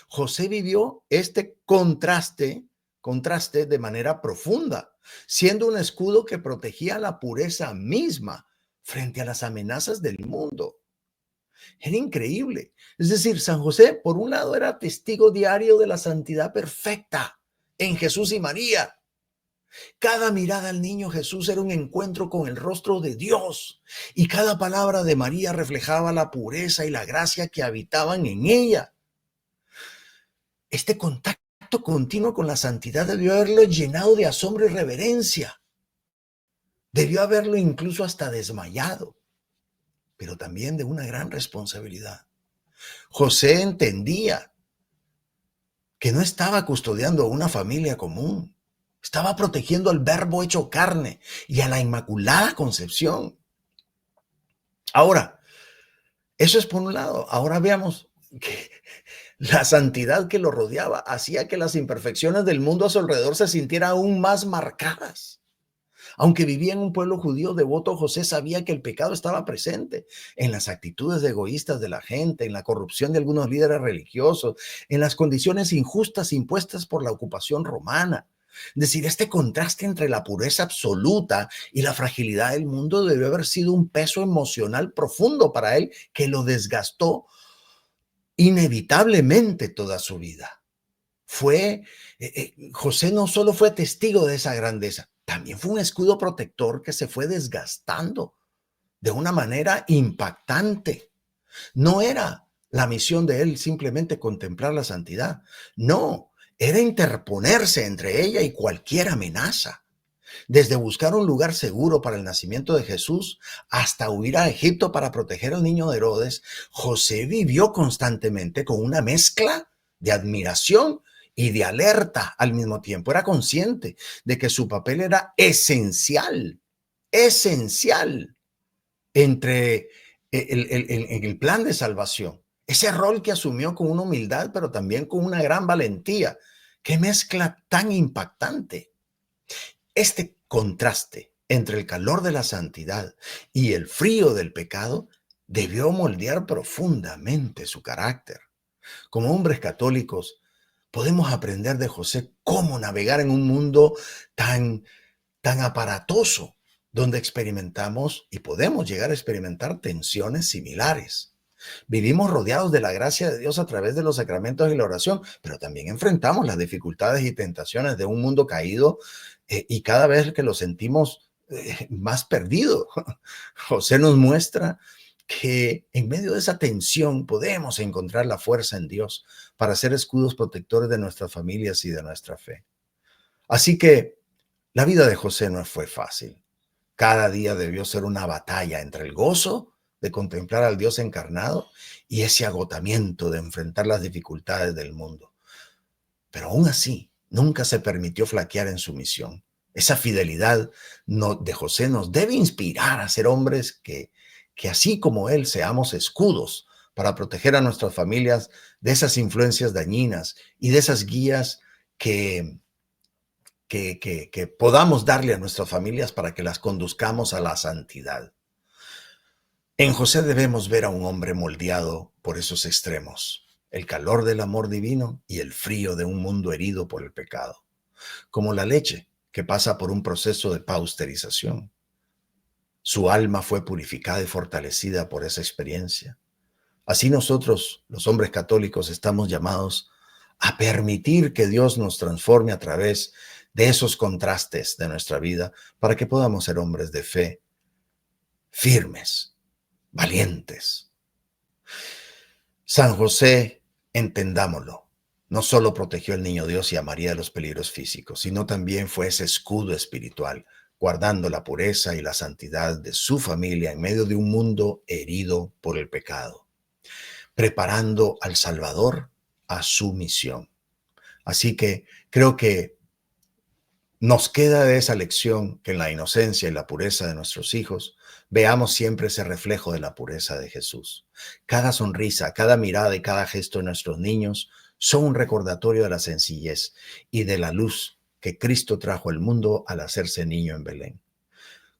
José vivió este contraste de manera profunda, siendo un escudo que protegía la pureza misma frente a las amenazas del mundo. Era increíble. Es decir, San José, por un lado, era testigo diario de la santidad perfecta en Jesús y María. Cada mirada al niño Jesús era un encuentro con el rostro de Dios y cada palabra de María reflejaba la pureza y la gracia que habitaban en ella. Este contacto continuo con la santidad debió haberlo llenado de asombro y reverencia. Debió haberlo incluso hasta desmayado, pero también de una gran responsabilidad. José entendía que no estaba custodiando a una familia común, estaba protegiendo al Verbo hecho carne y a la Inmaculada Concepción. Ahora, eso es por un lado. Ahora veamos que la santidad que lo rodeaba hacía que las imperfecciones del mundo a su alrededor se sintieran aún más marcadas. Aunque vivía en un pueblo judío devoto, José sabía que el pecado estaba presente en las actitudes egoístas de la gente, en la corrupción de algunos líderes religiosos, en las condiciones injustas impuestas por la ocupación romana. Es decir, este contraste entre la pureza absoluta y la fragilidad del mundo debió haber sido un peso emocional profundo para él que lo desgastó inevitablemente toda su vida. José no solo fue testigo de esa grandeza, también fue un escudo protector que se fue desgastando de una manera impactante. No era la misión de él simplemente contemplar la santidad, no, era interponerse entre ella y cualquier amenaza. Desde buscar un lugar seguro para el nacimiento de Jesús hasta huir a Egipto para proteger al niño de Herodes, José vivió constantemente con una mezcla de admiración y de alerta al mismo tiempo. Era consciente de que su papel era esencial entre el plan de salvación. Ese rol que asumió con una humildad, pero también con una gran valentía. ¡Qué mezcla tan impactante! Este contraste entre el calor de la santidad y el frío del pecado debió moldear profundamente su carácter. Como hombres católicos, podemos aprender de José cómo navegar en un mundo tan aparatoso, donde experimentamos y podemos llegar a experimentar tensiones similares. Vivimos rodeados de la gracia de Dios a través de los sacramentos y la oración, pero también enfrentamos las dificultades y tentaciones de un mundo caído y cada vez que lo sentimos más perdido. José nos muestra que en medio de esa tensión podemos encontrar la fuerza en Dios para ser escudos protectores de nuestras familias y de nuestra fe. Así que la vida de José no fue fácil. Cada día debió ser una batalla entre el gozo de contemplar al Dios encarnado y ese agotamiento de enfrentar las dificultades del mundo. Pero aún así, nunca se permitió flaquear en su misión. Esa fidelidad de José nos debe inspirar a ser hombres que así como él seamos escudos para proteger a nuestras familias de esas influencias dañinas y de esas guías que podamos darle a nuestras familias para que las conduzcamos a la santidad. En José debemos ver a un hombre moldeado por esos extremos, el calor del amor divino y el frío de un mundo herido por el pecado, como la leche que pasa por un proceso de pasteurización. Su alma fue purificada y fortalecida por esa experiencia. Así nosotros, los hombres católicos, estamos llamados a permitir que Dios nos transforme a través de esos contrastes de nuestra vida para que podamos ser hombres de fe, firmes, valientes. San José, entendámoslo, no solo protegió al niño Dios y a María de los peligros físicos, sino también fue ese escudo espiritual, guardando la pureza y la santidad de su familia en medio de un mundo herido por el pecado, preparando al Salvador a su misión. Así que creo que nos queda de esa lección que en la inocencia y la pureza de nuestros hijos veamos siempre ese reflejo de la pureza de Jesús. Cada sonrisa, cada mirada y cada gesto de nuestros niños son un recordatorio de la sencillez y de la luz que Cristo trajo al mundo al hacerse niño en Belén.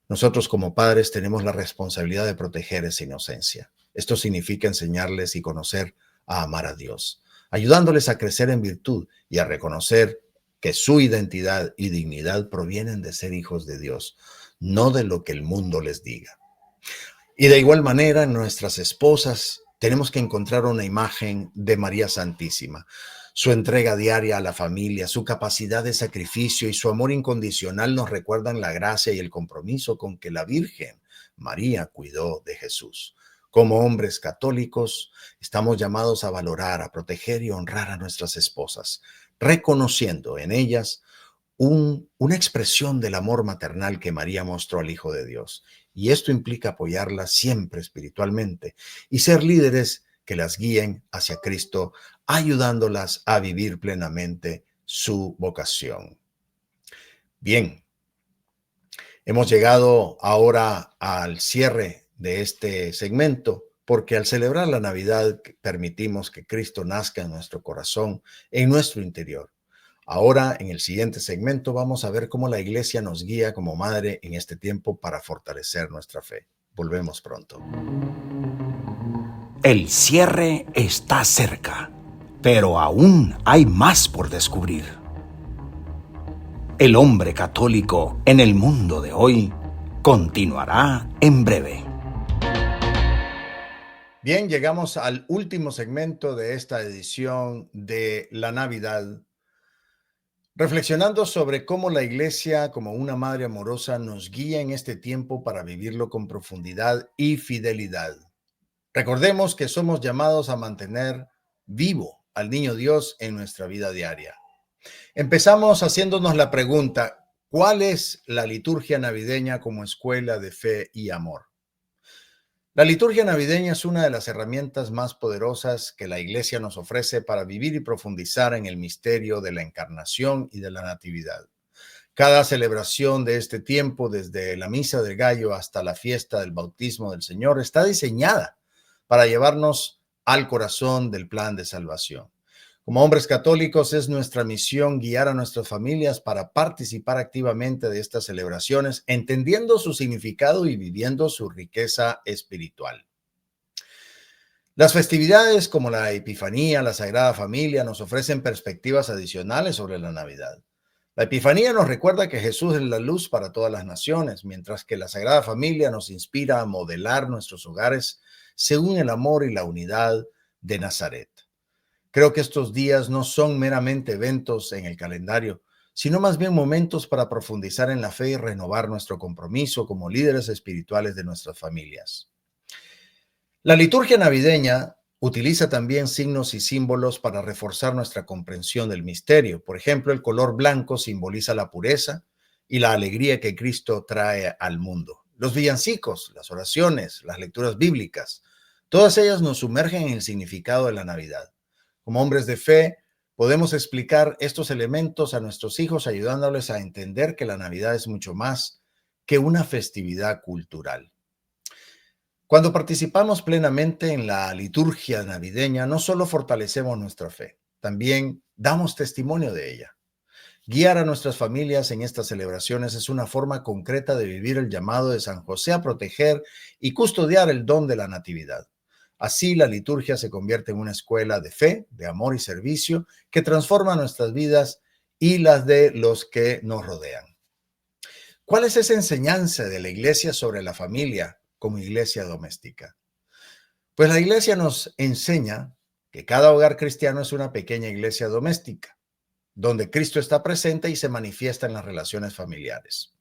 Nosotros como padres tenemos la responsabilidad de proteger esa inocencia. Esto significa enseñarles y conocer a amar a Dios, ayudándoles a crecer en virtud y a reconocer que su identidad y dignidad provienen de ser hijos de Dios, no de lo que el mundo les diga. Y de igual manera, en nuestras esposas tenemos que encontrar una imagen de María Santísima. Su entrega diaria a la familia, su capacidad de sacrificio y su amor incondicional nos recuerdan la gracia y el compromiso con que la Virgen María cuidó de Jesús. Como hombres católicos, estamos llamados a valorar, a proteger y honrar a nuestras esposas, reconociendo en ellas una expresión del amor maternal que María mostró al Hijo de Dios. Y esto implica apoyarlas siempre espiritualmente y ser líderes que las guíen hacia Cristo, ayudándolas a vivir plenamente su vocación. Bien, hemos llegado ahora al cierre de este segmento, porque al celebrar la Navidad permitimos que Cristo nazca en nuestro corazón, en nuestro interior. Ahora, en el siguiente segmento, vamos a ver cómo la Iglesia nos guía como madre en este tiempo para fortalecer nuestra fe. Volvemos pronto. El cierre está cerca, pero aún hay más por descubrir. El hombre católico en el mundo de hoy continuará en breve. Bien, llegamos al último segmento de esta edición de la Navidad reflexionando sobre cómo la iglesia, como una madre amorosa, nos guía en este tiempo para vivirlo con profundidad y fidelidad. Recordemos que somos llamados a mantener vivo al niño Dios en nuestra vida diaria. Empezamos haciéndonos la pregunta, ¿cuál es la liturgia navideña como escuela de fe y amor? La liturgia navideña es una de las herramientas más poderosas que la Iglesia nos ofrece para vivir y profundizar en el misterio de la encarnación y de la natividad. Cada celebración de este tiempo, desde la Misa del Gallo hasta la fiesta del bautismo del Señor, está diseñada para llevarnos al corazón del plan de salvación. Como hombres católicos, es nuestra misión guiar a nuestras familias para participar activamente de estas celebraciones, entendiendo su significado y viviendo su riqueza espiritual. Las festividades como la Epifanía, la Sagrada Familia, nos ofrecen perspectivas adicionales sobre la Navidad. La Epifanía nos recuerda que Jesús es la luz para todas las naciones, mientras que la Sagrada Familia nos inspira a modelar nuestros hogares según el amor y la unidad de Nazaret. Creo que estos días no son meramente eventos en el calendario, sino más bien momentos para profundizar en la fe y renovar nuestro compromiso como líderes espirituales de nuestras familias. La liturgia navideña utiliza también signos y símbolos para reforzar nuestra comprensión del misterio. Por ejemplo, el color blanco simboliza la pureza y la alegría que Cristo trae al mundo. Los villancicos, las oraciones, las lecturas bíblicas, todas ellas nos sumergen en el significado de la Navidad. Como hombres de fe, podemos explicar estos elementos a nuestros hijos ayudándoles a entender que la Navidad es mucho más que una festividad cultural. Cuando participamos plenamente en la liturgia navideña, no solo fortalecemos nuestra fe, también damos testimonio de ella. Guiar a nuestras familias en estas celebraciones es una forma concreta de vivir el llamado de San José a proteger y custodiar el don de la natividad. Así, la liturgia se convierte en una escuela de fe, de amor y servicio que transforma nuestras vidas y las de los que nos rodean. ¿Cuál es esa enseñanza de la iglesia sobre la familia como iglesia doméstica? Pues la iglesia nos enseña que cada hogar cristiano es una pequeña iglesia doméstica, donde Cristo está presente y se manifiesta en las relaciones familiares.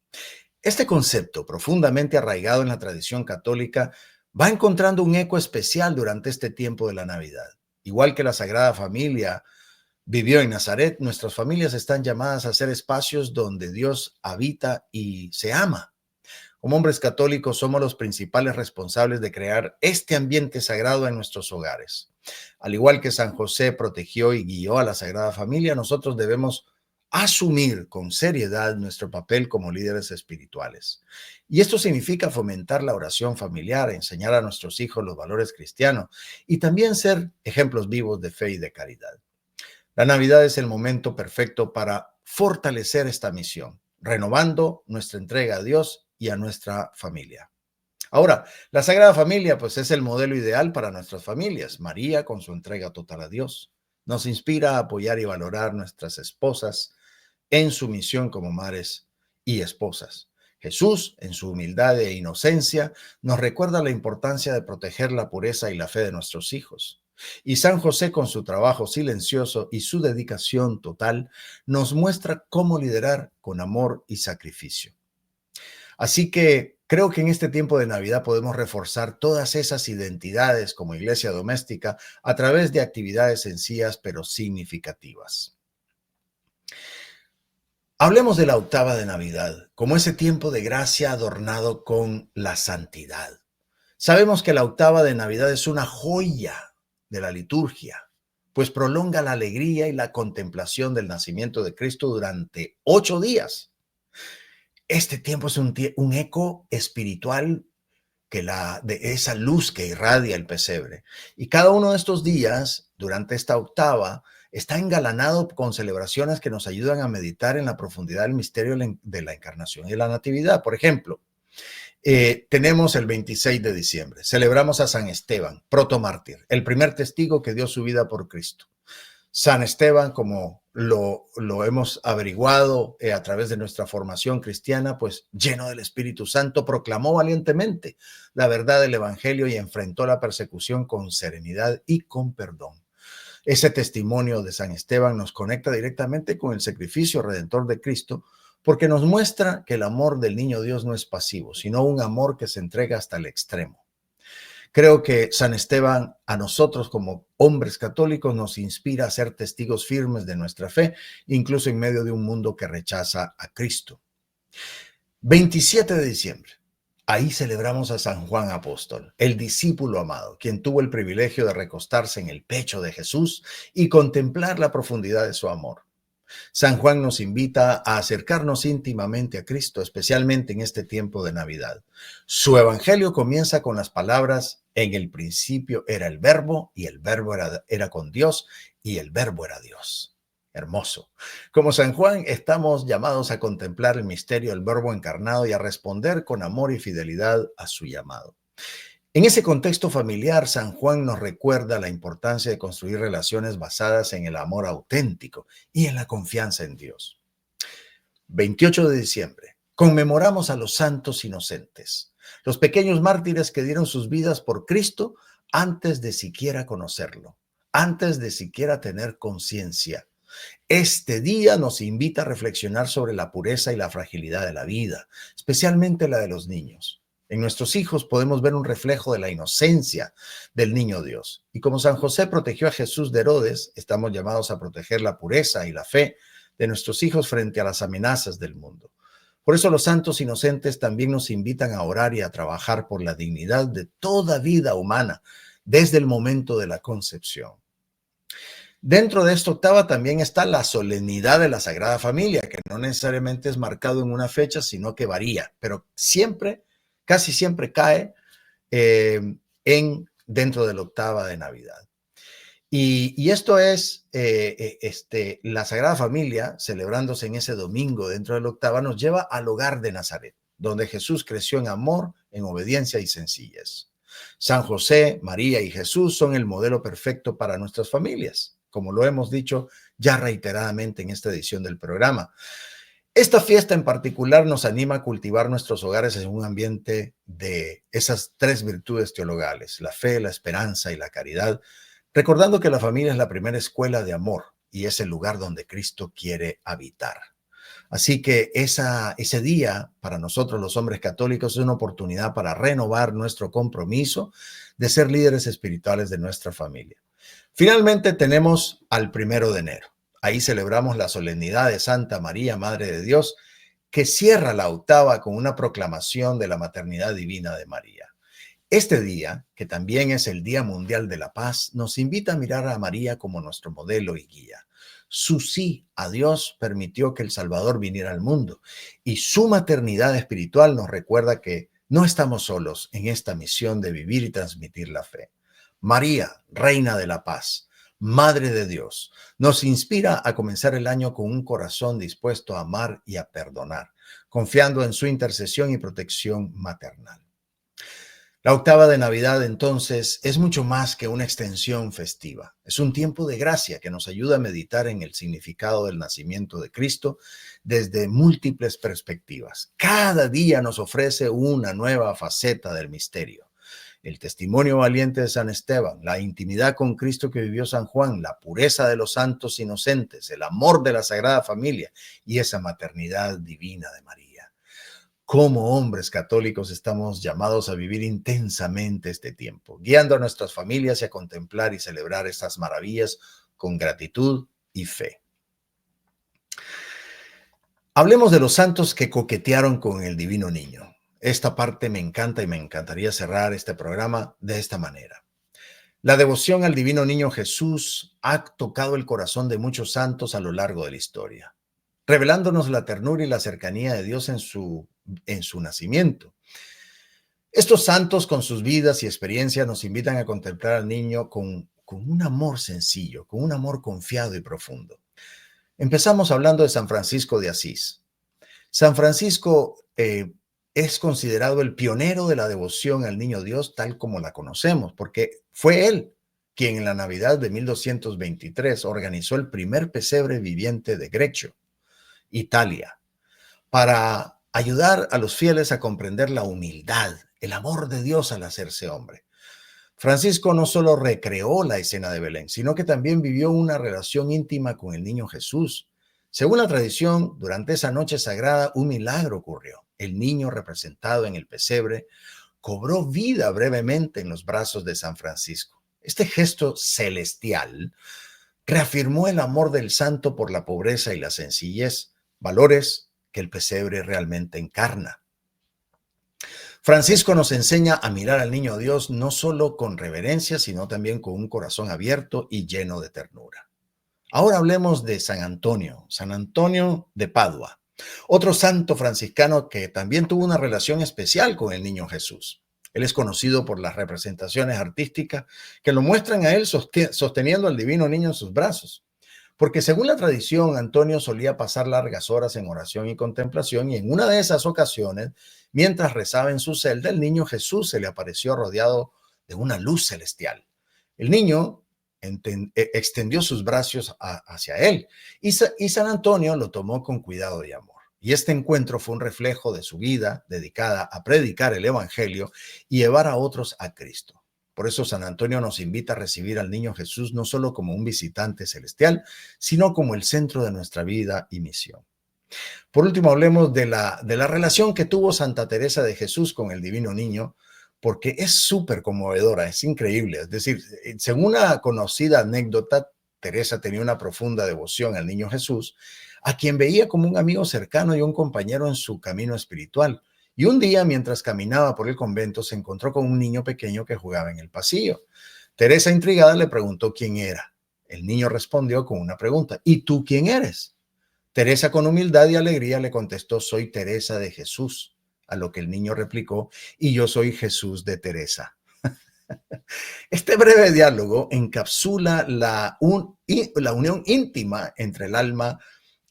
Este concepto, profundamente arraigado en la tradición católica, va encontrando un eco especial durante este tiempo de la Navidad. Igual que la Sagrada Familia vivió en Nazaret, nuestras familias están llamadas a ser espacios donde Dios habita y se ama. Como hombres católicos somos los principales responsables de crear este ambiente sagrado en nuestros hogares. Al igual que San José protegió y guió a la Sagrada Familia, nosotros debemos asumir con seriedad nuestro papel como líderes espirituales. Y esto significa fomentar la oración familiar, enseñar a nuestros hijos los valores cristianos y también ser ejemplos vivos de fe y de caridad. La Navidad es el momento perfecto para fortalecer esta misión, renovando nuestra entrega a Dios y a nuestra familia. Ahora, la Sagrada Familia, pues es el modelo ideal para nuestras familias. María, con su entrega total a Dios, nos inspira a apoyar y valorar nuestras esposas en su misión como madres y esposas. Jesús, en su humildad e inocencia, nos recuerda la importancia de proteger la pureza y la fe de nuestros hijos. Y San José, con su trabajo silencioso y su dedicación total, nos muestra cómo liderar con amor y sacrificio. Así que creo que en este tiempo de Navidad podemos reforzar todas esas identidades como iglesia doméstica a través de actividades sencillas pero significativas. Hablemos de la octava de Navidad, como ese tiempo de gracia adornado con la santidad. Sabemos que la octava de Navidad es una joya de la liturgia, pues prolonga la alegría y la contemplación del nacimiento de Cristo durante 8 días. Este tiempo es un eco espiritual de esa luz que irradia el pesebre. Y cada uno de estos días, durante esta octava, está engalanado con celebraciones que nos ayudan a meditar en la profundidad del misterio de la encarnación y de la natividad. Por ejemplo, tenemos el 26 de diciembre, celebramos a San Esteban, protomártir, el primer testigo que dio su vida por Cristo. San Esteban, como lo hemos averiguado a través de nuestra formación cristiana, pues lleno del Espíritu Santo, proclamó valientemente la verdad del Evangelio y enfrentó la persecución con serenidad y con perdón. Ese testimonio de San Esteban nos conecta directamente con el sacrificio redentor de Cristo, porque nos muestra que el amor del niño Dios no es pasivo, sino un amor que se entrega hasta el extremo. Creo que San Esteban a nosotros como hombres católicos nos inspira a ser testigos firmes de nuestra fe, incluso en medio de un mundo que rechaza a Cristo. 27 de diciembre. Ahí celebramos a San Juan Apóstol, el discípulo amado, quien tuvo el privilegio de recostarse en el pecho de Jesús y contemplar la profundidad de su amor. San Juan nos invita a acercarnos íntimamente a Cristo, especialmente en este tiempo de Navidad. Su evangelio comienza con las palabras: en el principio era el verbo, y el verbo era con Dios, y el verbo era Dios. Hermoso. Como San Juan, estamos llamados a contemplar el misterio del verbo encarnado y a responder con amor y fidelidad a su llamado. En ese contexto familiar, San Juan nos recuerda la importancia de construir relaciones basadas en el amor auténtico y en la confianza en Dios. 28 de diciembre. Conmemoramos a los santos inocentes, los pequeños mártires que dieron sus vidas por Cristo antes de siquiera conocerlo, antes de siquiera tener conciencia. Este día nos invita a reflexionar sobre la pureza y la fragilidad de la vida, especialmente la de los niños. En nuestros hijos podemos ver un reflejo de la inocencia del niño Dios. Y como San José protegió a Jesús de Herodes, estamos llamados a proteger la pureza y la fe de nuestros hijos frente a las amenazas del mundo. Por eso los santos inocentes también nos invitan a orar y a trabajar por la dignidad de toda vida humana desde el momento de la concepción. Dentro de esta octava también está la solemnidad de la Sagrada Familia, que no necesariamente es marcado en una fecha, sino que varía, pero casi siempre cae dentro de la octava de Navidad. Y esto es la Sagrada Familia, celebrándose en ese domingo dentro de la octava, nos lleva al hogar de Nazaret, donde Jesús creció en amor, en obediencia y sencillez. San José, María y Jesús son el modelo perfecto para nuestras familias, como lo hemos dicho ya reiteradamente en esta edición del programa. Esta fiesta en particular nos anima a cultivar nuestros hogares en un ambiente de esas tres virtudes teologales: la fe, la esperanza y la caridad, recordando que la familia es la primera escuela de amor y es el lugar donde Cristo quiere habitar. Así que ese día para nosotros los hombres católicos es una oportunidad para renovar nuestro compromiso de ser líderes espirituales de nuestra familia. Finalmente tenemos al 1 de enero. Ahí celebramos la solemnidad de Santa María, Madre de Dios, que cierra la octava con una proclamación de la maternidad divina de María. Este día, que también es el Día Mundial de la Paz, nos invita a mirar a María como nuestro modelo y guía. Su sí a Dios permitió que el Salvador viniera al mundo, y su maternidad espiritual nos recuerda que no estamos solos en esta misión de vivir y transmitir la fe. María, Reina de la Paz, Madre de Dios, nos inspira a comenzar el año con un corazón dispuesto a amar y a perdonar, confiando en su intercesión y protección maternal. La octava de Navidad, entonces, es mucho más que una extensión festiva. Es un tiempo de gracia que nos ayuda a meditar en el significado del nacimiento de Cristo desde múltiples perspectivas. Cada día nos ofrece una nueva faceta del misterio. El testimonio valiente de San Esteban, la intimidad con Cristo que vivió San Juan, la pureza de los santos inocentes, el amor de la Sagrada Familia y esa maternidad divina de María. Como hombres católicos estamos llamados a vivir intensamente este tiempo, guiando a nuestras familias y a contemplar y celebrar estas maravillas con gratitud y fe. Hablemos de los santos que coquetearon con el divino niño. Esta parte me encanta y me encantaría cerrar este programa de esta manera. La devoción al divino niño Jesús ha tocado el corazón de muchos santos a lo largo de la historia, revelándonos la ternura y la cercanía de Dios en su nacimiento. Estos santos, con sus vidas y experiencias, nos invitan a contemplar al niño con un amor sencillo, con un amor confiado y profundo. Empezamos hablando de San Francisco de Asís. San Francisco es considerado el pionero de la devoción al niño Dios tal como la conocemos, porque fue él quien en la Navidad de 1223 organizó el primer pesebre viviente de Greccio, Italia, para ayudar a los fieles a comprender la humildad, el amor de Dios al hacerse hombre. Francisco no solo recreó la escena de Belén, sino que también vivió una relación íntima con el niño Jesús. Según la tradición, durante esa noche sagrada un milagro ocurrió. El niño representado en el pesebre cobró vida brevemente en los brazos de San Francisco. Este gesto celestial reafirmó el amor del santo por la pobreza y la sencillez, valores que el pesebre realmente encarna. Francisco nos enseña a mirar al niño Dios no solo con reverencia, sino también con un corazón abierto y lleno de ternura. Ahora hablemos de San Antonio de Padua, otro santo franciscano que también tuvo una relación especial con el niño Jesús. Él es conocido por las representaciones artísticas que lo muestran a él sosteniendo al divino niño en sus brazos. Porque según la tradición, Antonio solía pasar largas horas en oración y contemplación, y en una de esas ocasiones, mientras rezaba en su celda, el niño Jesús se le apareció rodeado de una luz celestial. El niño extendió sus brazos hacia él y San Antonio lo tomó con cuidado y amor. Y este encuentro fue un reflejo de su vida dedicada a predicar el evangelio y llevar a otros a Cristo. Por eso San Antonio nos invita a recibir al niño Jesús no solo como un visitante celestial, sino como el centro de nuestra vida y misión. Por último, hablemos de la relación que tuvo Santa Teresa de Jesús con el divino niño, porque es súper conmovedora, es increíble. Es decir, según una conocida anécdota, Teresa tenía una profunda devoción al niño Jesús, a quien veía como un amigo cercano y un compañero en su camino espiritual. Y un día, mientras caminaba por el convento, se encontró con un niño pequeño que jugaba en el pasillo. Teresa, intrigada, le preguntó quién era. El niño respondió con una pregunta: ¿y tú quién eres? Teresa, con humildad y alegría, le contestó: soy Teresa de Jesús. A lo que el niño replicó: y yo soy Jesús de Teresa. Este breve diálogo encapsula la unión íntima entre el alma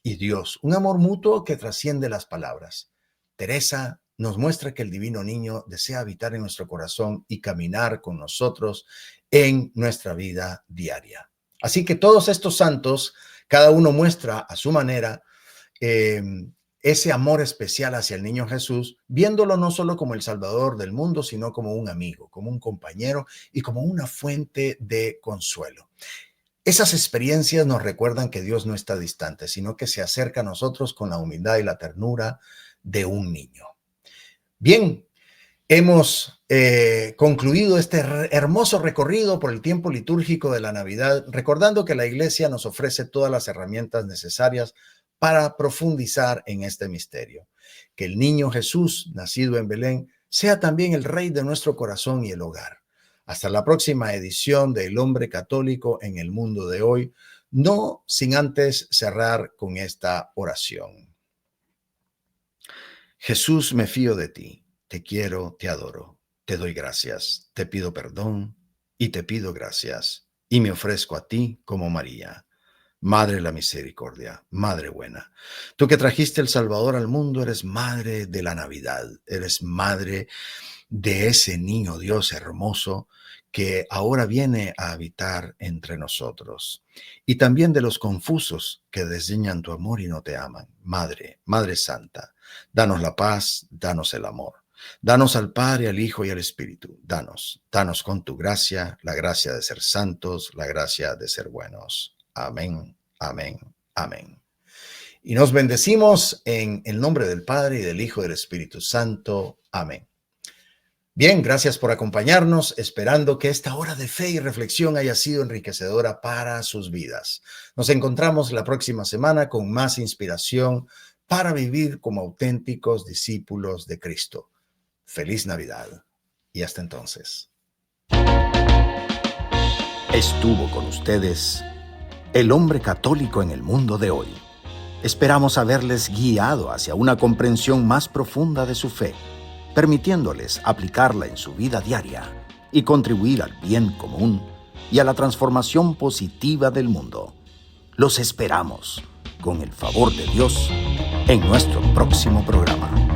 y Dios, un amor mutuo que trasciende las palabras. Teresa nos muestra que el divino niño desea habitar en nuestro corazón y caminar con nosotros en nuestra vida diaria. Así que todos estos santos, cada uno muestra a su manera ese amor especial hacia el niño Jesús, viéndolo no solo como el Salvador del mundo, sino como un amigo, como un compañero y como una fuente de consuelo. Esas experiencias nos recuerdan que Dios no está distante, sino que se acerca a nosotros con la humildad y la ternura de un niño. Bien, hemos concluido este hermoso recorrido por el tiempo litúrgico de la Navidad, recordando que la Iglesia nos ofrece todas las herramientas necesarias para profundizar en este misterio. Que el niño Jesús, nacido en Belén, sea también el Rey de nuestro corazón y el hogar. Hasta la próxima edición de El Hombre Católico en el Mundo de Hoy, no sin antes cerrar con esta oración. Jesús, me fío de ti, te quiero, te adoro, te doy gracias, te pido perdón y te pido gracias, y me ofrezco a ti como María. Madre de la misericordia, Madre buena, tú que trajiste el Salvador al mundo, eres Madre de la Navidad, eres Madre de ese niño Dios hermoso que ahora viene a habitar entre nosotros, y también de los confusos que desdeñan tu amor y no te aman. Madre, Madre Santa, danos la paz, danos el amor, danos al Padre, al Hijo y al Espíritu, danos con tu gracia, la gracia de ser santos, la gracia de ser buenos. Amén, amén, amén. Y nos bendecimos en el nombre del Padre y del Hijo y del Espíritu Santo. Amén. Bien, gracias por acompañarnos, esperando que esta hora de fe y reflexión haya sido enriquecedora para sus vidas. Nos encontramos la próxima semana con más inspiración para vivir como auténticos discípulos de Cristo. Feliz Navidad y hasta entonces. Estuvo con ustedes el hombre católico en el mundo de hoy. Esperamos haberles guiado hacia una comprensión más profunda de su fe, permitiéndoles aplicarla en su vida diaria y contribuir al bien común y a la transformación positiva del mundo. Los esperamos, con el favor de Dios, en nuestro próximo programa.